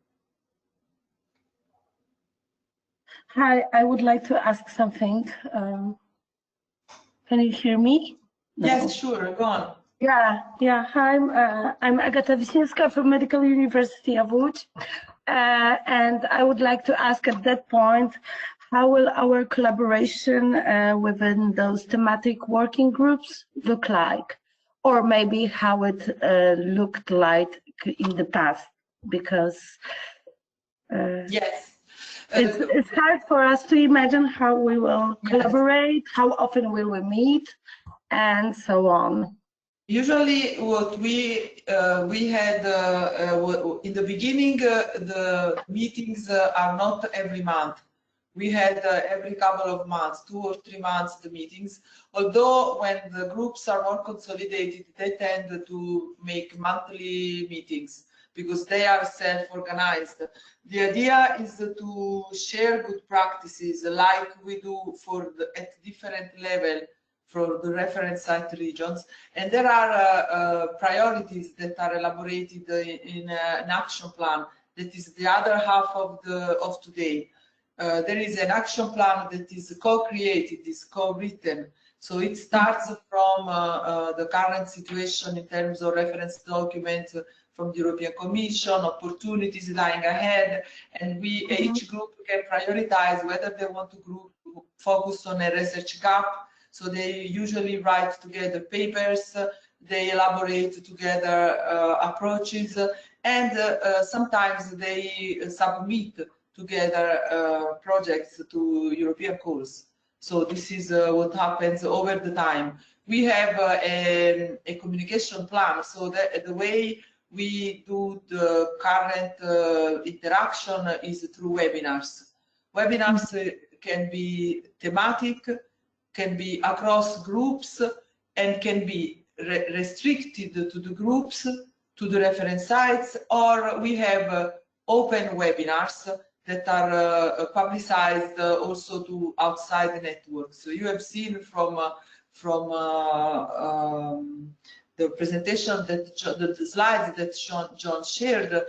Hi, I would like to ask something. Can you hear me? No. Yes, sure, go on. Yeah. Hi, I'm Agata Wiśniewska from Medical University of Łódź. And I would like to ask at that point, how will our collaboration within those thematic working groups look like? Or maybe how it looked like in the past? Because yes. It's hard for us to imagine how we will collaborate, how often will we meet, and so on. Usually what we had in the beginning, the meetings are not every month. We had every couple of months, 2 or 3 months, the meetings. Although when the groups are more consolidated, they tend to make monthly meetings, because they are self-organized. The idea is to share good practices like we do at different level for the reference site regions, and there are priorities that are elaborated in an action plan. That is the other half of today. There is an action plan that is co-created, is co-written. So it starts from the current situation in terms of reference documents from the European Commission, opportunities lying ahead, and each group can prioritize whether they want to focus on a research gap. So they usually write together papers, they elaborate together approaches, and sometimes they submit together projects to European calls. So this is what happens over the time. We have a communication plan, so that the way we do the current interaction is through webinars. Webinars can be thematic, can be across groups, and can be restricted to the groups, to the reference sites, or we have open webinars that are publicized also to outside the network. So you have seen from the presentation that the slides that John shared,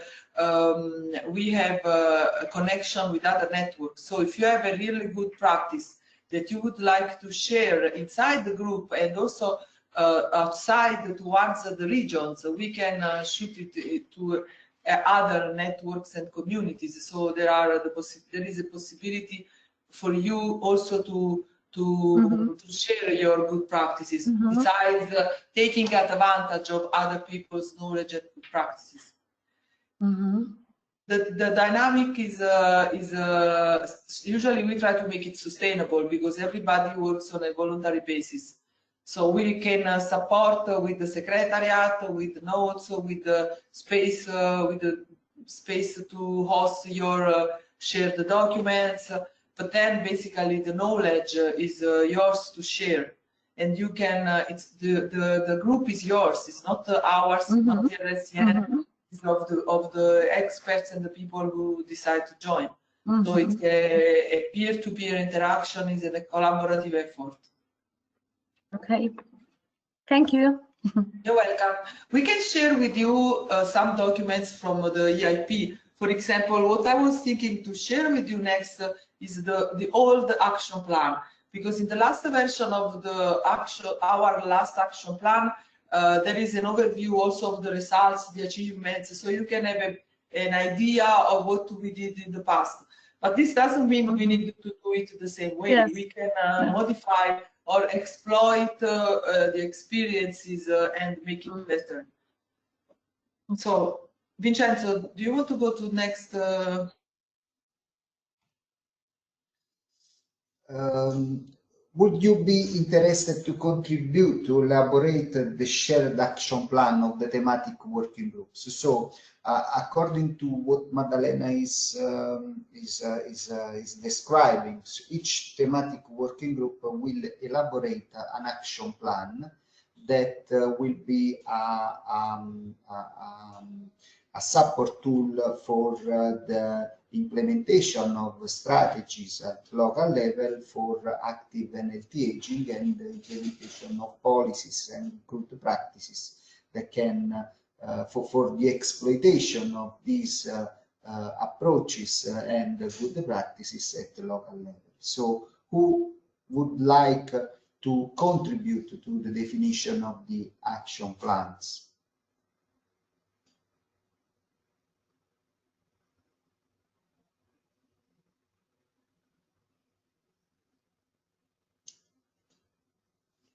we have a connection with other networks. So if you have a really good practice that you would like to share inside the group and also outside towards the regions, we can shoot it to other networks and communities. So there is a possibility for you also to share your good practices, besides taking advantage of other people's knowledge and good practices. The dynamic is usually we try to make it sustainable because everybody works on a voluntary basis. So we can support with the secretariat, with notes, with the space to host your shared documents. But then basically the knowledge is yours to share, and you can. It's the group is yours. It's not ours. Not the RSCN. It's of the experts and the people who decide to join. So it's a peer-to-peer interaction. Is a collaborative effort. Okay, thank you. You're welcome. We can share with you some documents from the EIP. For example, what I was thinking to share with you next is the old action plan, because in the last version of our last action plan, there is an overview also of the results, the achievements, so you can have an idea of what we did in the past. But this doesn't mean we need to do it the same way. Yes. We can modify or exploit the experiences and make it better. So, Vincenzo, do you want to go to next? Would you be interested to contribute to elaborate the shared action plan of the thematic working groups? So, according to what Maddalena is describing, so each thematic working group will elaborate an action plan that will be a support tool for the implementation of strategies at local level for active NLT aging and the implementation of policies and good practices that can for the exploitation of these approaches and good practices at the local level. So who would like to contribute to the definition of the action plans?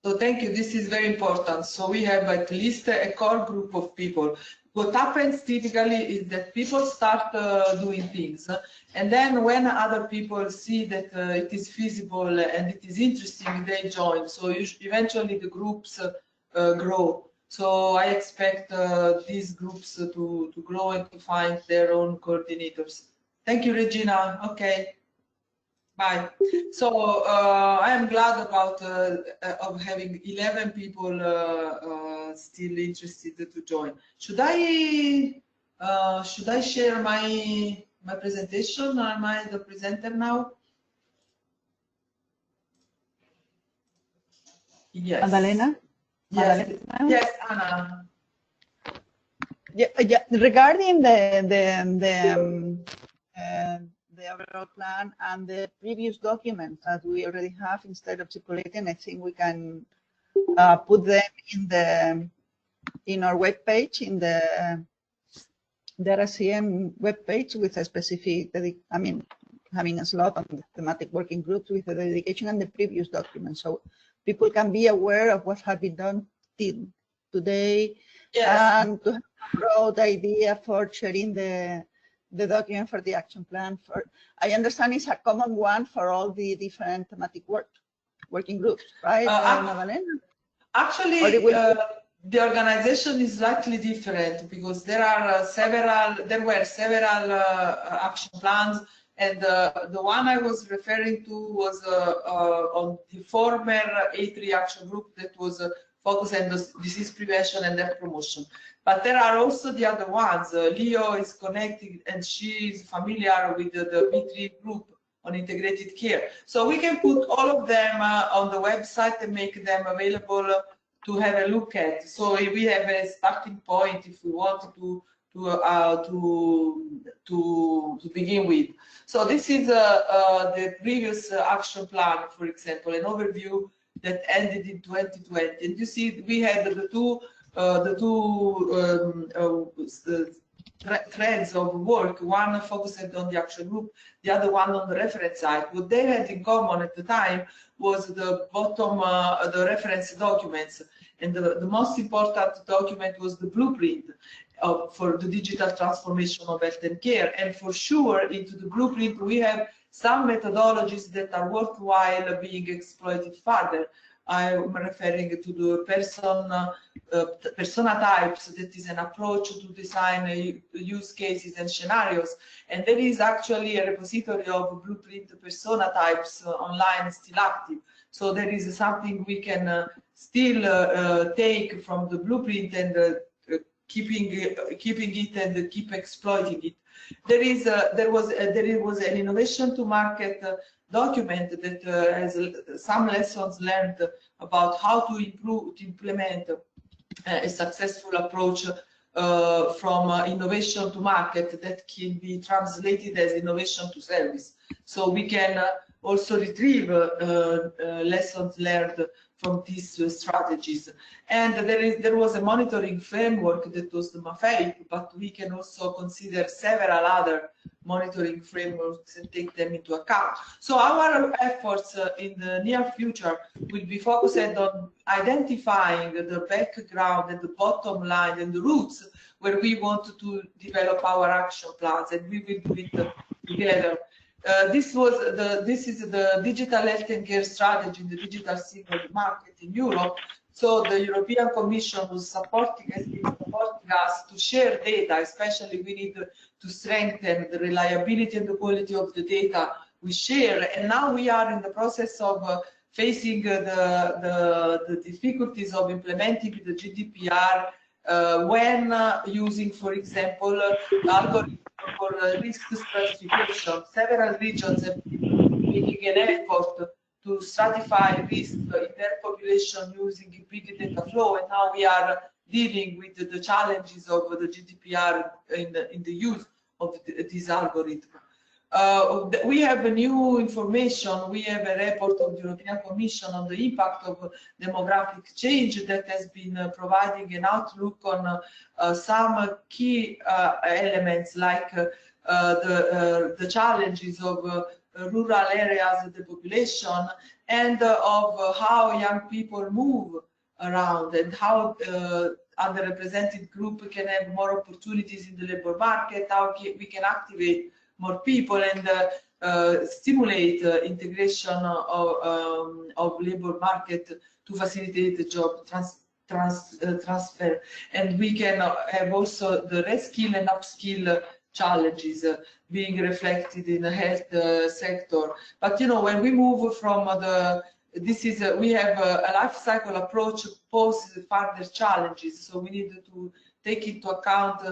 So thank you, this is very important. So we have at least a core group of people. What happens typically is that people start doing things, and then when other people see that it is feasible and it is interesting, they join. So eventually the groups grow. So I expect these groups to grow and to find their own coordinators. Thank you, Regina. Okay. Bye. So I am glad about of having 11 people still interested to join. Should I share my presentation? Am I the presenter now? Yes. Madalena? Yes, Madalena? yes, Anna. Yeah, regarding the overall plan and the previous documents that we already have, instead of circulating, I think we can put them in our webpage, in the RSCN webpage, with a specific, I mean, having a slot on the thematic working groups with the dedication and the previous documents, so people can be aware of what has been done till today. Yes. And to have a broad idea for sharing the document for the action plan. I understand it's a common one for all the different thematic working groups, right, Madalena? Actually, the organization is slightly different because there were several action plans, and the one I was referring to was on the former A3 action group that was focused on disease prevention and health promotion. But there are also the other ones. Leo is connected and she is familiar with the B3 group on integrated care. So we can put all of them on the website and make them available to have a look at. So we have a starting point if we want to begin with. So this is the previous action plan, for example, an overview that ended in 2020. And you see, we had the two threads of work, one focused on the action group, the other one on the reference side. What they had in common at the time was the bottom, the reference documents. And the most important document was the blueprint for the digital transformation of health and care. And for sure, into the blueprint, we have some methodologies that are worthwhile being exploited further. I'm referring to the persona types. That is an approach to design use cases and scenarios. And there is actually a repository of blueprint persona types online still active. So there is something we can still take from the blueprint and keeping it and keep exploiting it. There was an innovation to market document that has some lessons learned about how to implement a successful approach from innovation to market that can be translated as innovation to service. So we can also retrieve lessons learned from these strategies. And there was a monitoring framework that was the MAFEIP, but we can also consider several other monitoring frameworks and take them into account. So our efforts in the near future will be focused on identifying the background and the bottom line and the roots where we want to develop our action plans, and we will do it together. This is the digital health and care strategy in the digital single market in Europe. So the European Commission has been supporting us to share data. Especially, we need to strengthen the reliability and the quality of the data we share. And now we are in the process of facing the difficulties of implementing the GDPR when using, for example, algorithms for risk stratification. Several regions have been making an effort to stratify risk in their population using big data flow, and now we are dealing with the challenges of the GDPR in the use of this algorithm. We have new information. We have a report of the European Commission on the impact of demographic change that has been providing an outlook on some key elements like the challenges of rural areas of the population and of how young people move around and how underrepresented groups can have more opportunities in the labor market, how we can activate more people and stimulate integration of labor market to facilitate the job transfer. And we can have also the reskill and upskill challenges being reflected in the health sector. But you know, when we move from we have a life cycle approach poses further challenges. So we need to take into account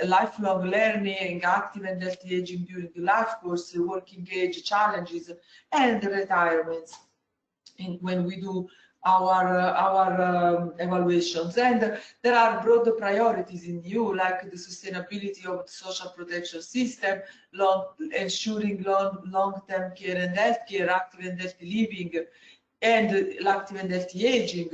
lifelong learning, active and healthy aging during the life course, working age challenges, and retirements. when we do our evaluations. And there are broader priorities in EU, like the sustainability of the social protection system, ensuring long-term care and healthcare, active and healthy living, and active and healthy aging,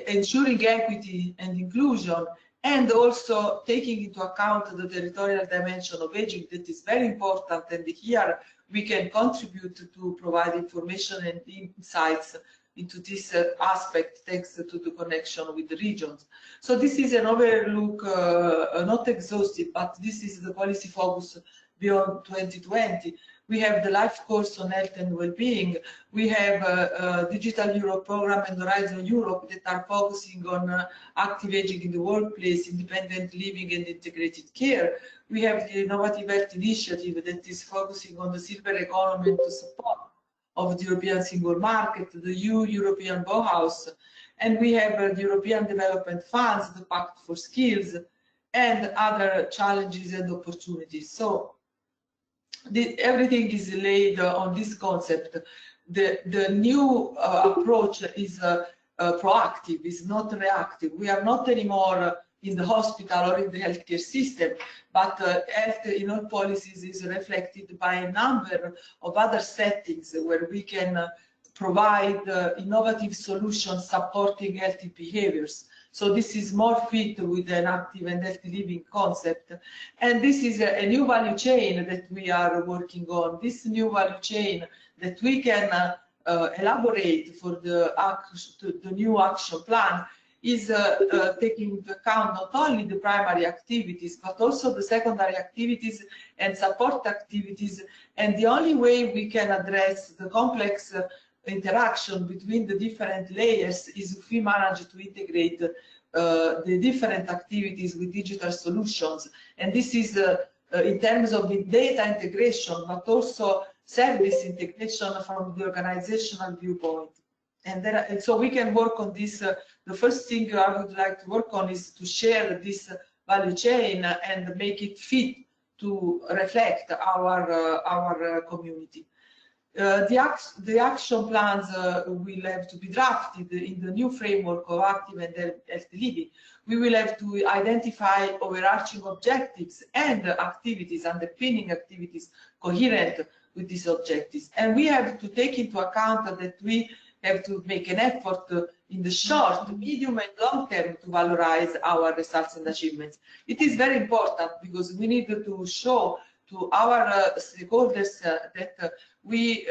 ensuring equity and inclusion, and also taking into account the territorial dimension of aging that is very important. And here we can contribute to provide information and insights into this aspect thanks to the connection with the regions. So this is an overlook, not exhaustive, but this is the policy focus beyond 2020. We have the life course on health and well-being. We have Digital Europe program and Horizon Europe that are focusing on active aging in the workplace, independent living and integrated care. We have the Innovative Health Initiative that is focusing on the silver economy and the support of the European single market, the European Bauhaus, and we have the European Development Funds, the Pact for Skills, and other challenges and opportunities. So everything is laid on this concept. The new approach is proactive, is not reactive. We are not anymore in the hospital or in the healthcare system, but health in all policies is reflected by a number of other settings where we can provide innovative solutions supporting healthy behaviors. So this is more fit with an active and healthy living concept. And this is a new value chain that we are working on. This new value chain that we can elaborate for the new action plan is taking into account not only the primary activities, but also the secondary activities and support activities. And the only way we can address the complex interaction between the different layers is if we manage to integrate the different activities with digital solutions. And this is in terms of the data integration, but also service integration from the organizational viewpoint. And so we can work on this. The first thing I would like to work on is to share this value chain and make it fit to reflect our community. The action plans will have to be drafted in the new framework of active and healthy living. We will have to identify overarching objectives and activities, underpinning activities coherent with these objectives. And we have to take into account that we have to make an effort in the short, medium and long term to valorize our results and achievements. It is very important because we need to show to our stakeholders that we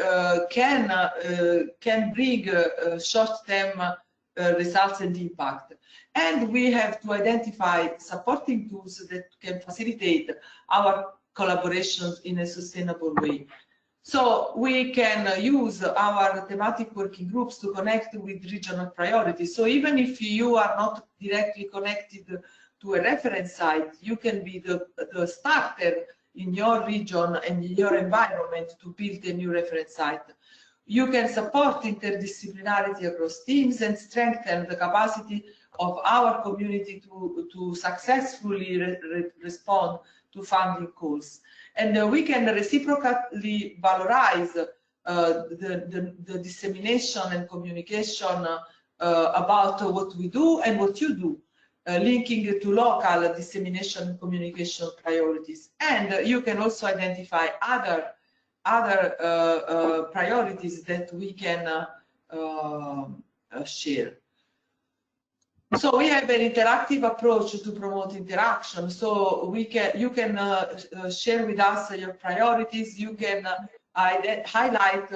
can bring short-term results and impact. And we have to identify supporting tools that can facilitate our collaborations in a sustainable way. So we can use our thematic working groups to connect with regional priorities. So even if you are not directly connected to a reference site, you can be the starter in your region and in your environment to build a new reference site. You can support interdisciplinarity across teams and strengthen the capacity of our community to successfully respond to funding calls. And we can reciprocally valorize the dissemination and communication about what we do and what you do, linking to local dissemination and communication priorities. And you can also identify other priorities that we can share. So we have an interactive approach to promote interaction. So you can share with us your priorities. You can highlight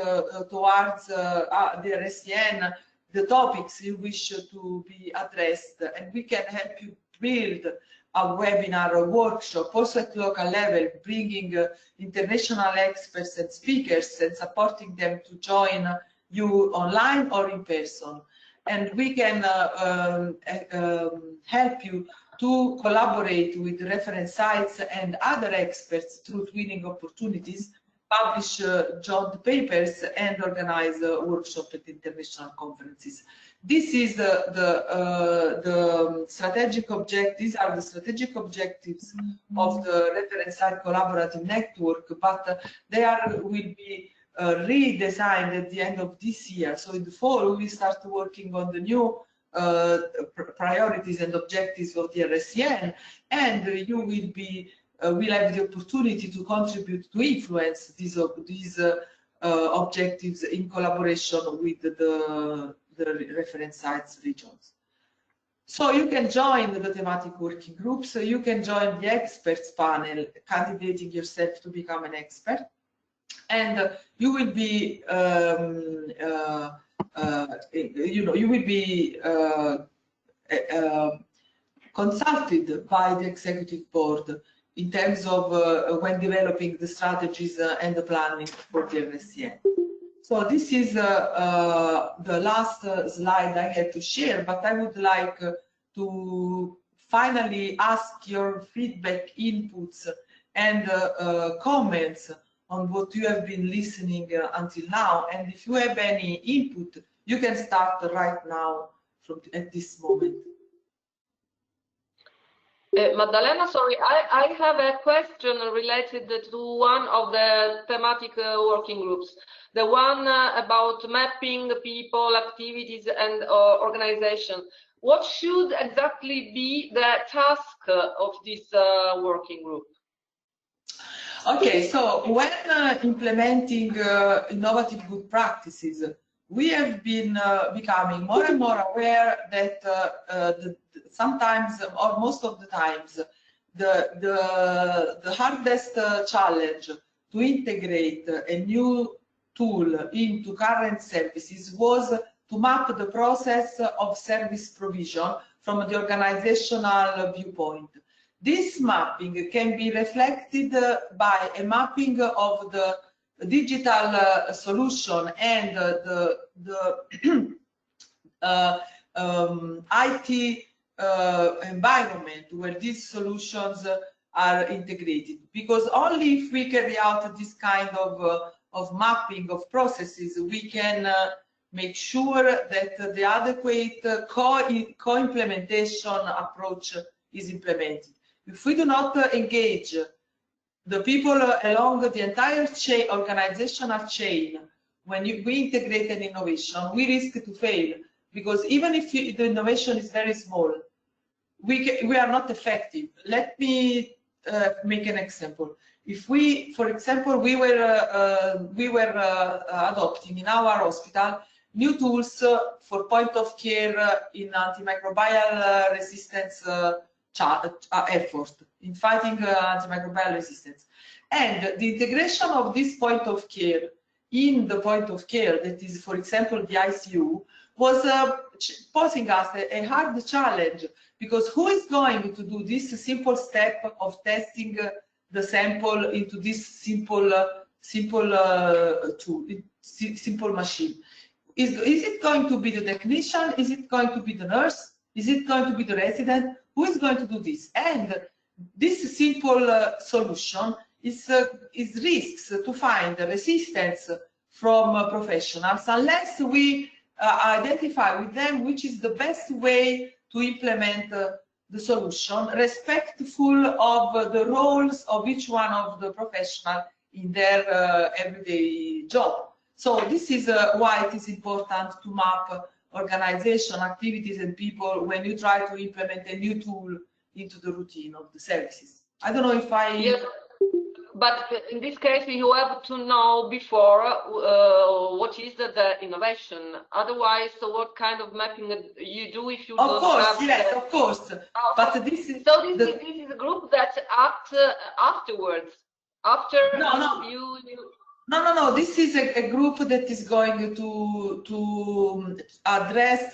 towards the RSCN the topics you wish to be addressed, and we can help you build a webinar or workshop also at local level, bringing international experts and speakers and supporting them to join you online or in person. And we can help you to collaborate with reference sites and other experts through twinning opportunities, publish joint papers, and organize workshops at international conferences. This is the strategic objective. These are the strategic objectives of the reference site collaborative network, but they will be redesigned at the end of this year. So in the fall, we start working on the new priorities and objectives of the RSCN, and you will be will have the opportunity to contribute to influence these objectives in collaboration with the reference sites regions. So you can join the thematic working groups, you can join the experts panel, candidating yourself to become an expert, and you will be you will be consulted by the executive board in terms of when developing the strategies and the planning for the RSCN. So this is the last slide I had to share, but I would like to finally ask your feedback, inputs, and comments on what you have been listening until now. And if you have any input, you can start right now at this moment. Maddalena, sorry, I have a question related to one of the thematic working groups, the one about mapping people, activities, and organization. What should exactly be the task of this working group? Okay, so when implementing innovative good practices, we have been becoming more and more aware that sometimes, or most of the times, the hardest challenge to integrate a new tool into current services was to map the process of service provision from the organizational viewpoint. This mapping can be reflected by a mapping of the digital solution and the IT environment where these solutions are integrated. Because only if we carry out this kind of mapping of processes, we can make sure that the adequate co-implementation approach is implemented. If we do not engage the people along the entire chain, organizational chain, when we integrate an innovation, we risk to fail, because even if the innovation is very small, we are not effective. Let me make an example. If we, for example, we were adopting in our hospital new tools for point of care in antimicrobial resistance effort in fighting antimicrobial resistance, and the integration of this point of care in the point of care, that is, for example, the ICU, was posing us a hard challenge, because who is going to do this simple step of testing the sample into this simple tool, simple machine? Is it going to be the technician? Is it going to be the nurse? Is it going to be the resident? Who is going to do this? And this simple solution is risks to find resistance from professionals unless we identify with them which is the best way to implement the solution, respectful of the roles of each one of the professionals in their everyday job. So this is why it is important to map organization, activities, and people when you try to implement a new tool into the routine of the services. I don't know if I... Yes, but in this case, you have to know before what is the innovation. Otherwise, what kind of mapping you do if you don't have... Yes, of course. But this is... So this is a group that acts afterwards. After you... No. This is a group that is going to address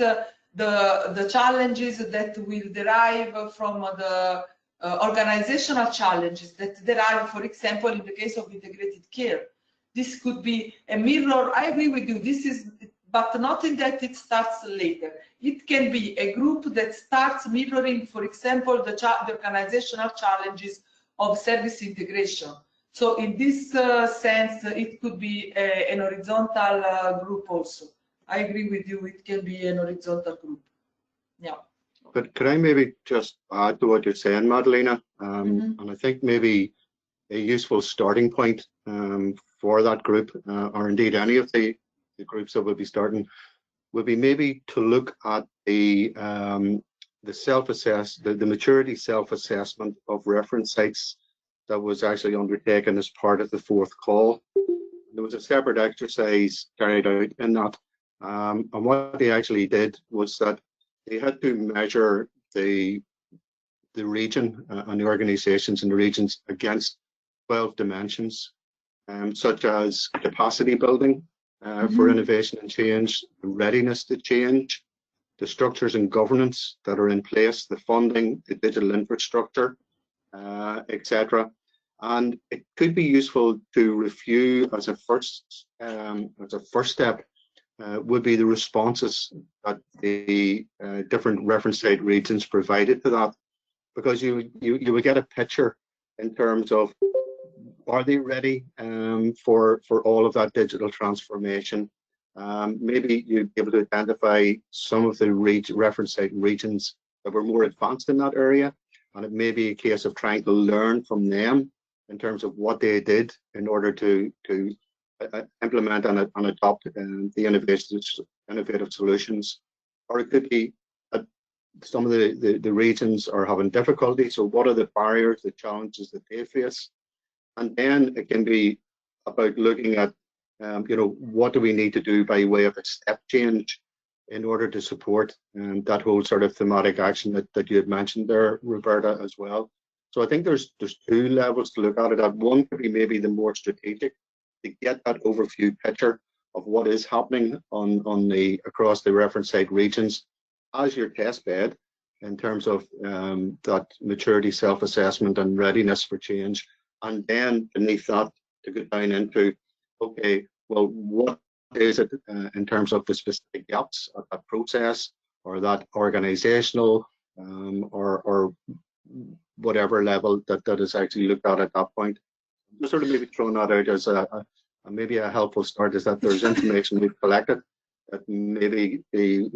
the challenges that will derive from the organizational challenges that derive, for example, in the case of integrated care. This could be a mirror. I agree with you. This is, but not in that it starts later. It can be a group that starts mirroring, for example, the organizational challenges of service integration. So in this sense, it could be an horizontal group also. I agree with you, it can be an horizontal group. Yeah. But could I maybe just add to what you're saying, Maddalena? And I think maybe a useful starting point for that group, or indeed any of the groups that will be starting, would be maybe to look at the maturity self-assessment of reference sites that was actually undertaken as part of the fourth call. There was a separate exercise carried out in that, and what they actually did was that they had to measure the region and the organisations in the regions against 12 dimensions, such as capacity building for innovation and change, readiness to change, the structures and governance that are in place, the funding, the digital infrastructure, etc. And it could be useful to review as a first step would be the responses that the different reference site regions provided to that, because you would get a picture in terms of, are they ready for all of that digital transformation? Maybe you'd be able to identify some of the reference site regions that were more advanced in that area, and it may be a case of trying to learn from them in terms of what they did in order to implement and adopt the innovative solutions. Or it could be that some of the regions are having difficulty, so what are the barriers, the challenges that they face? And then it can be about looking at, what do we need to do by way of a step change in order to support that whole sort of thematic action that you had mentioned there, Roberta, as well. So I think there's two levels to look at it at. One could be maybe the more strategic, to get that overview picture of what is happening across the reference site regions as your test bed in terms of that maturity self-assessment and readiness for change. And then beneath that, to go down into, okay, well, what is it in terms of the specific gaps at that process or that organizational or whatever level that is actually looked at that point. Just sort of maybe throwing that out as maybe a helpful start, is that there's information we've collected that maybe the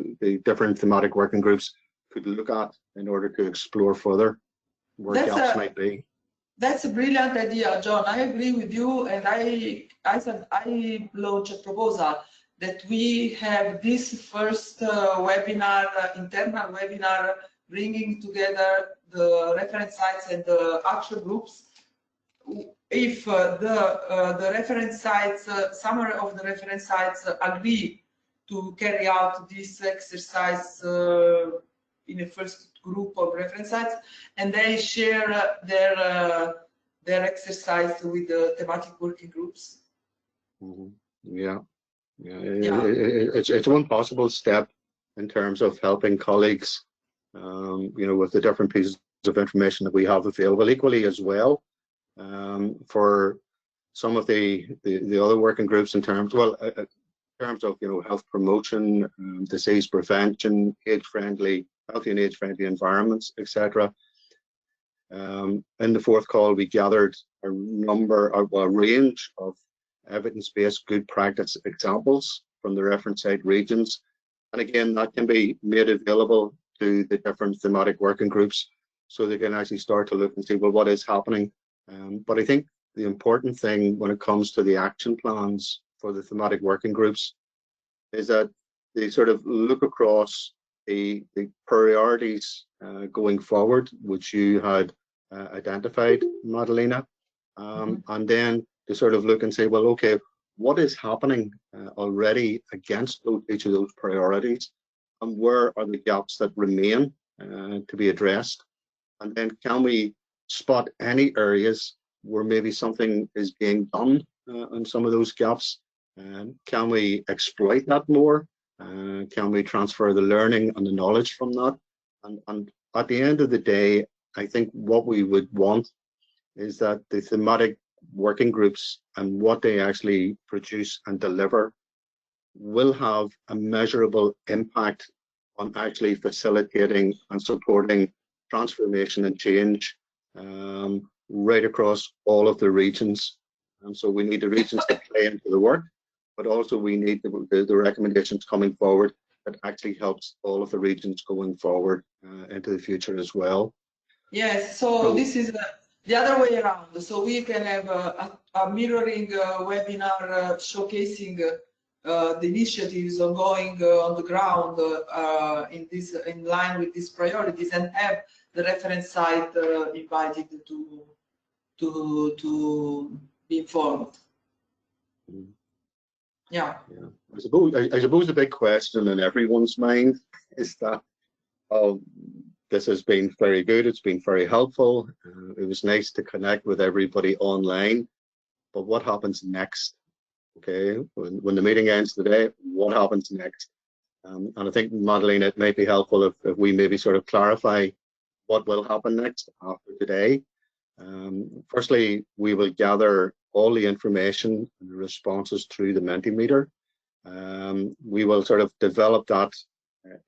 different thematic working groups could look at in order to explore further where gaps might be. That's a brilliant idea, John. I agree with you, and I launched a proposal that we have this first webinar, internal webinar, bringing together the reference sites and the action groups. If the reference sites, some of the reference sites agree to carry out this exercise in the first group of reference sites, and they share their exercise with the thematic working groups. Yeah. It's one possible step in terms of helping colleagues, with the different pieces of information that we have available. Equally as well, for some of the other working groups in terms of health promotion, disease prevention, healthy and age-friendly environments, etc. In the fourth call, we gathered a range of evidence-based good practice examples from the reference site regions, and again, that can be made available to the different thematic working groups, so they can actually start to look and see, well, what is happening. But I think the important thing when it comes to the action plans for the thematic working groups is that they sort of look across the priorities going forward, which you had identified, Madalena, and then to sort of look and say, well, okay, what is happening already against each of those priorities, and where are the gaps that remain to be addressed? And then can we spot any areas where maybe something is being done on some of those gaps? Can we exploit that more? Can we transfer the learning and the knowledge from that? And at the end of the day, I think what we would want is that the thematic working groups and what they actually produce and deliver will have a measurable impact on actually facilitating and supporting transformation and change right across all of the regions. And so we need the regions to play into the work, but also we need the recommendations coming forward that actually helps all of the regions going forward into the future as well. Yes, so this is the other way around. So we can have a mirroring webinar showcasing the initiatives ongoing on the ground in line with these priorities, and have the reference site invited to be informed. Yeah. I suppose the big question in everyone's mind is that, oh, this has been very good. It's been very helpful. It was nice to connect with everybody online, but what happens next? Okay, when the meeting ends today, what happens next? And I think, Madeleine, it might be helpful if we maybe sort of clarify what will happen next after today. Firstly, we will gather all the information and the responses through the Mentimeter. We will sort of develop that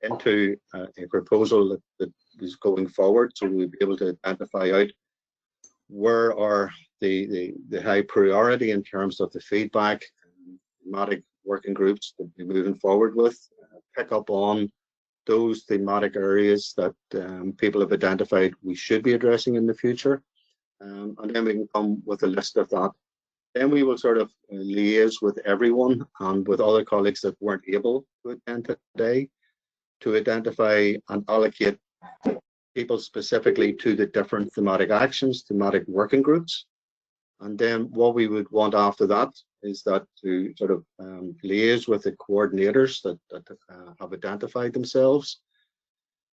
into a proposal that is going forward, so we'll be able to identify out where are the high priority in terms of the feedback and thematic working groups that we're moving forward with, pick up on those thematic areas that people have identified we should be addressing in the future, and then we can come with a list of that. Then we will sort of liaise with everyone and with other colleagues that weren't able to attend today to identify and allocate people specifically to the different thematic actions, thematic working groups. And then what we would want after that is that to sort of liaise with the coordinators that have identified themselves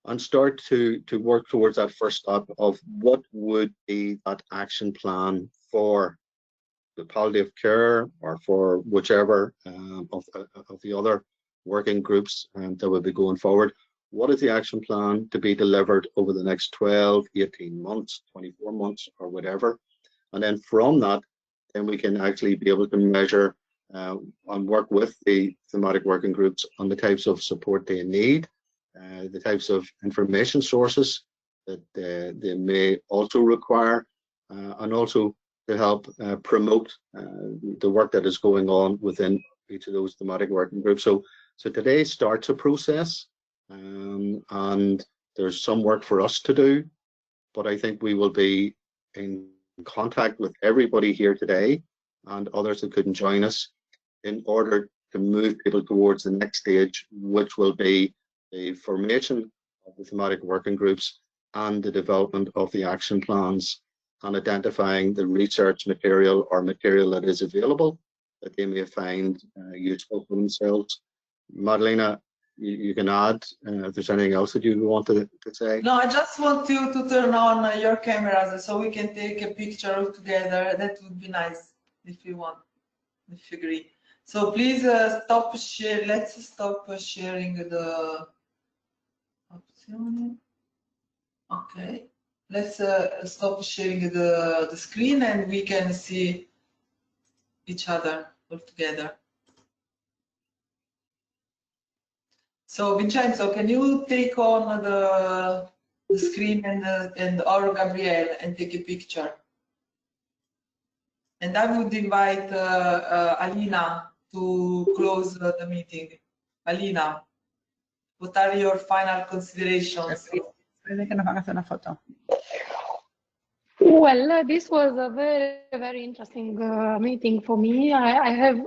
and start to work towards that first step of what would be that action plan for the palliative care or for whichever of the other working groups that will be going forward. What is the action plan to be delivered over the next 12, 18 months, 24 months, or whatever? And then from that, then we can actually be able to measure and work with the thematic working groups on the types of support they need, the types of information sources that they may also require, and also to help promote the work that is going on within each of those thematic working groups. So today starts a process, and there's some work for us to do, but I think we will be in contact with everybody here today and others that couldn't join us in order to move people towards the next stage, which will be the formation of the thematic working groups and the development of the action plans and identifying the research material or material that is available that they may find useful for themselves. Madalena, you can add if there's anything else that you want to say. No, I just want you to turn on your cameras so we can take a picture all together. That would be nice if you want, if you agree. So please stop share. Let's stop sharing the option. Okay, let's stop sharing the screen and we can see each other all together. So Vincenzo, can you take on the screen and or Gabrielle and take a picture? And I would invite Alina to close the meeting. Alina, what are your final considerations? Well, this was a very, very interesting meeting for me. I have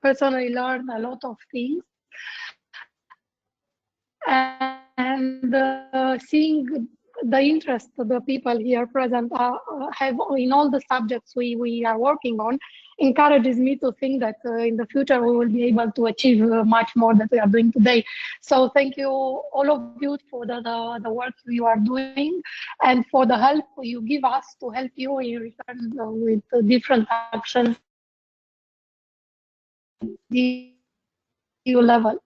personally learned a lot of things. And seeing the interest the people here present have in all the subjects we are working on encourages me to think that in the future we will be able to achieve much more than we are doing today. So thank you, all of you, for the work you are doing and for the help you give us to help you in return with different actions at the EU level.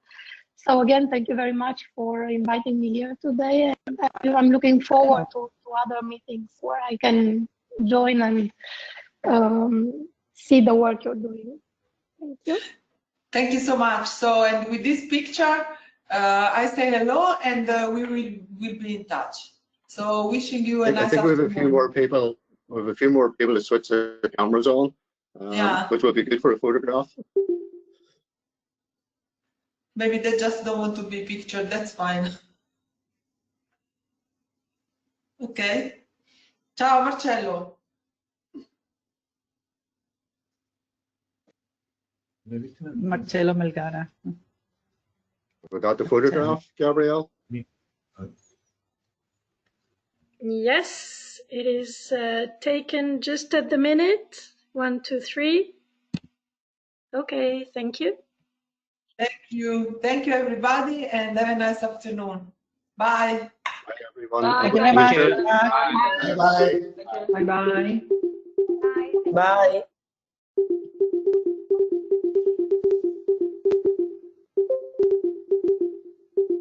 So again, thank you very much for inviting me here today. And I'm looking forward to other meetings where I can join and see the work you're doing. Thank you. Thank you so much. So, and with this picture, I say hello, and we will be in touch. So, wishing you a nice I think we have a few more people. We have a few more people to switch their cameras on, which would be good for a photograph. Maybe they just don't want to be pictured. That's fine. Okay. Ciao, Marcello. Marcello Melgara. We got the photograph, Gabrielle? Yes, it is taken just at the minute. 1, 2, 3. Okay, thank you. Thank you, everybody, and have a nice afternoon. Bye. Bye, everyone. Bye. Thank you very much. Bye. Bye. Bye-bye. Bye.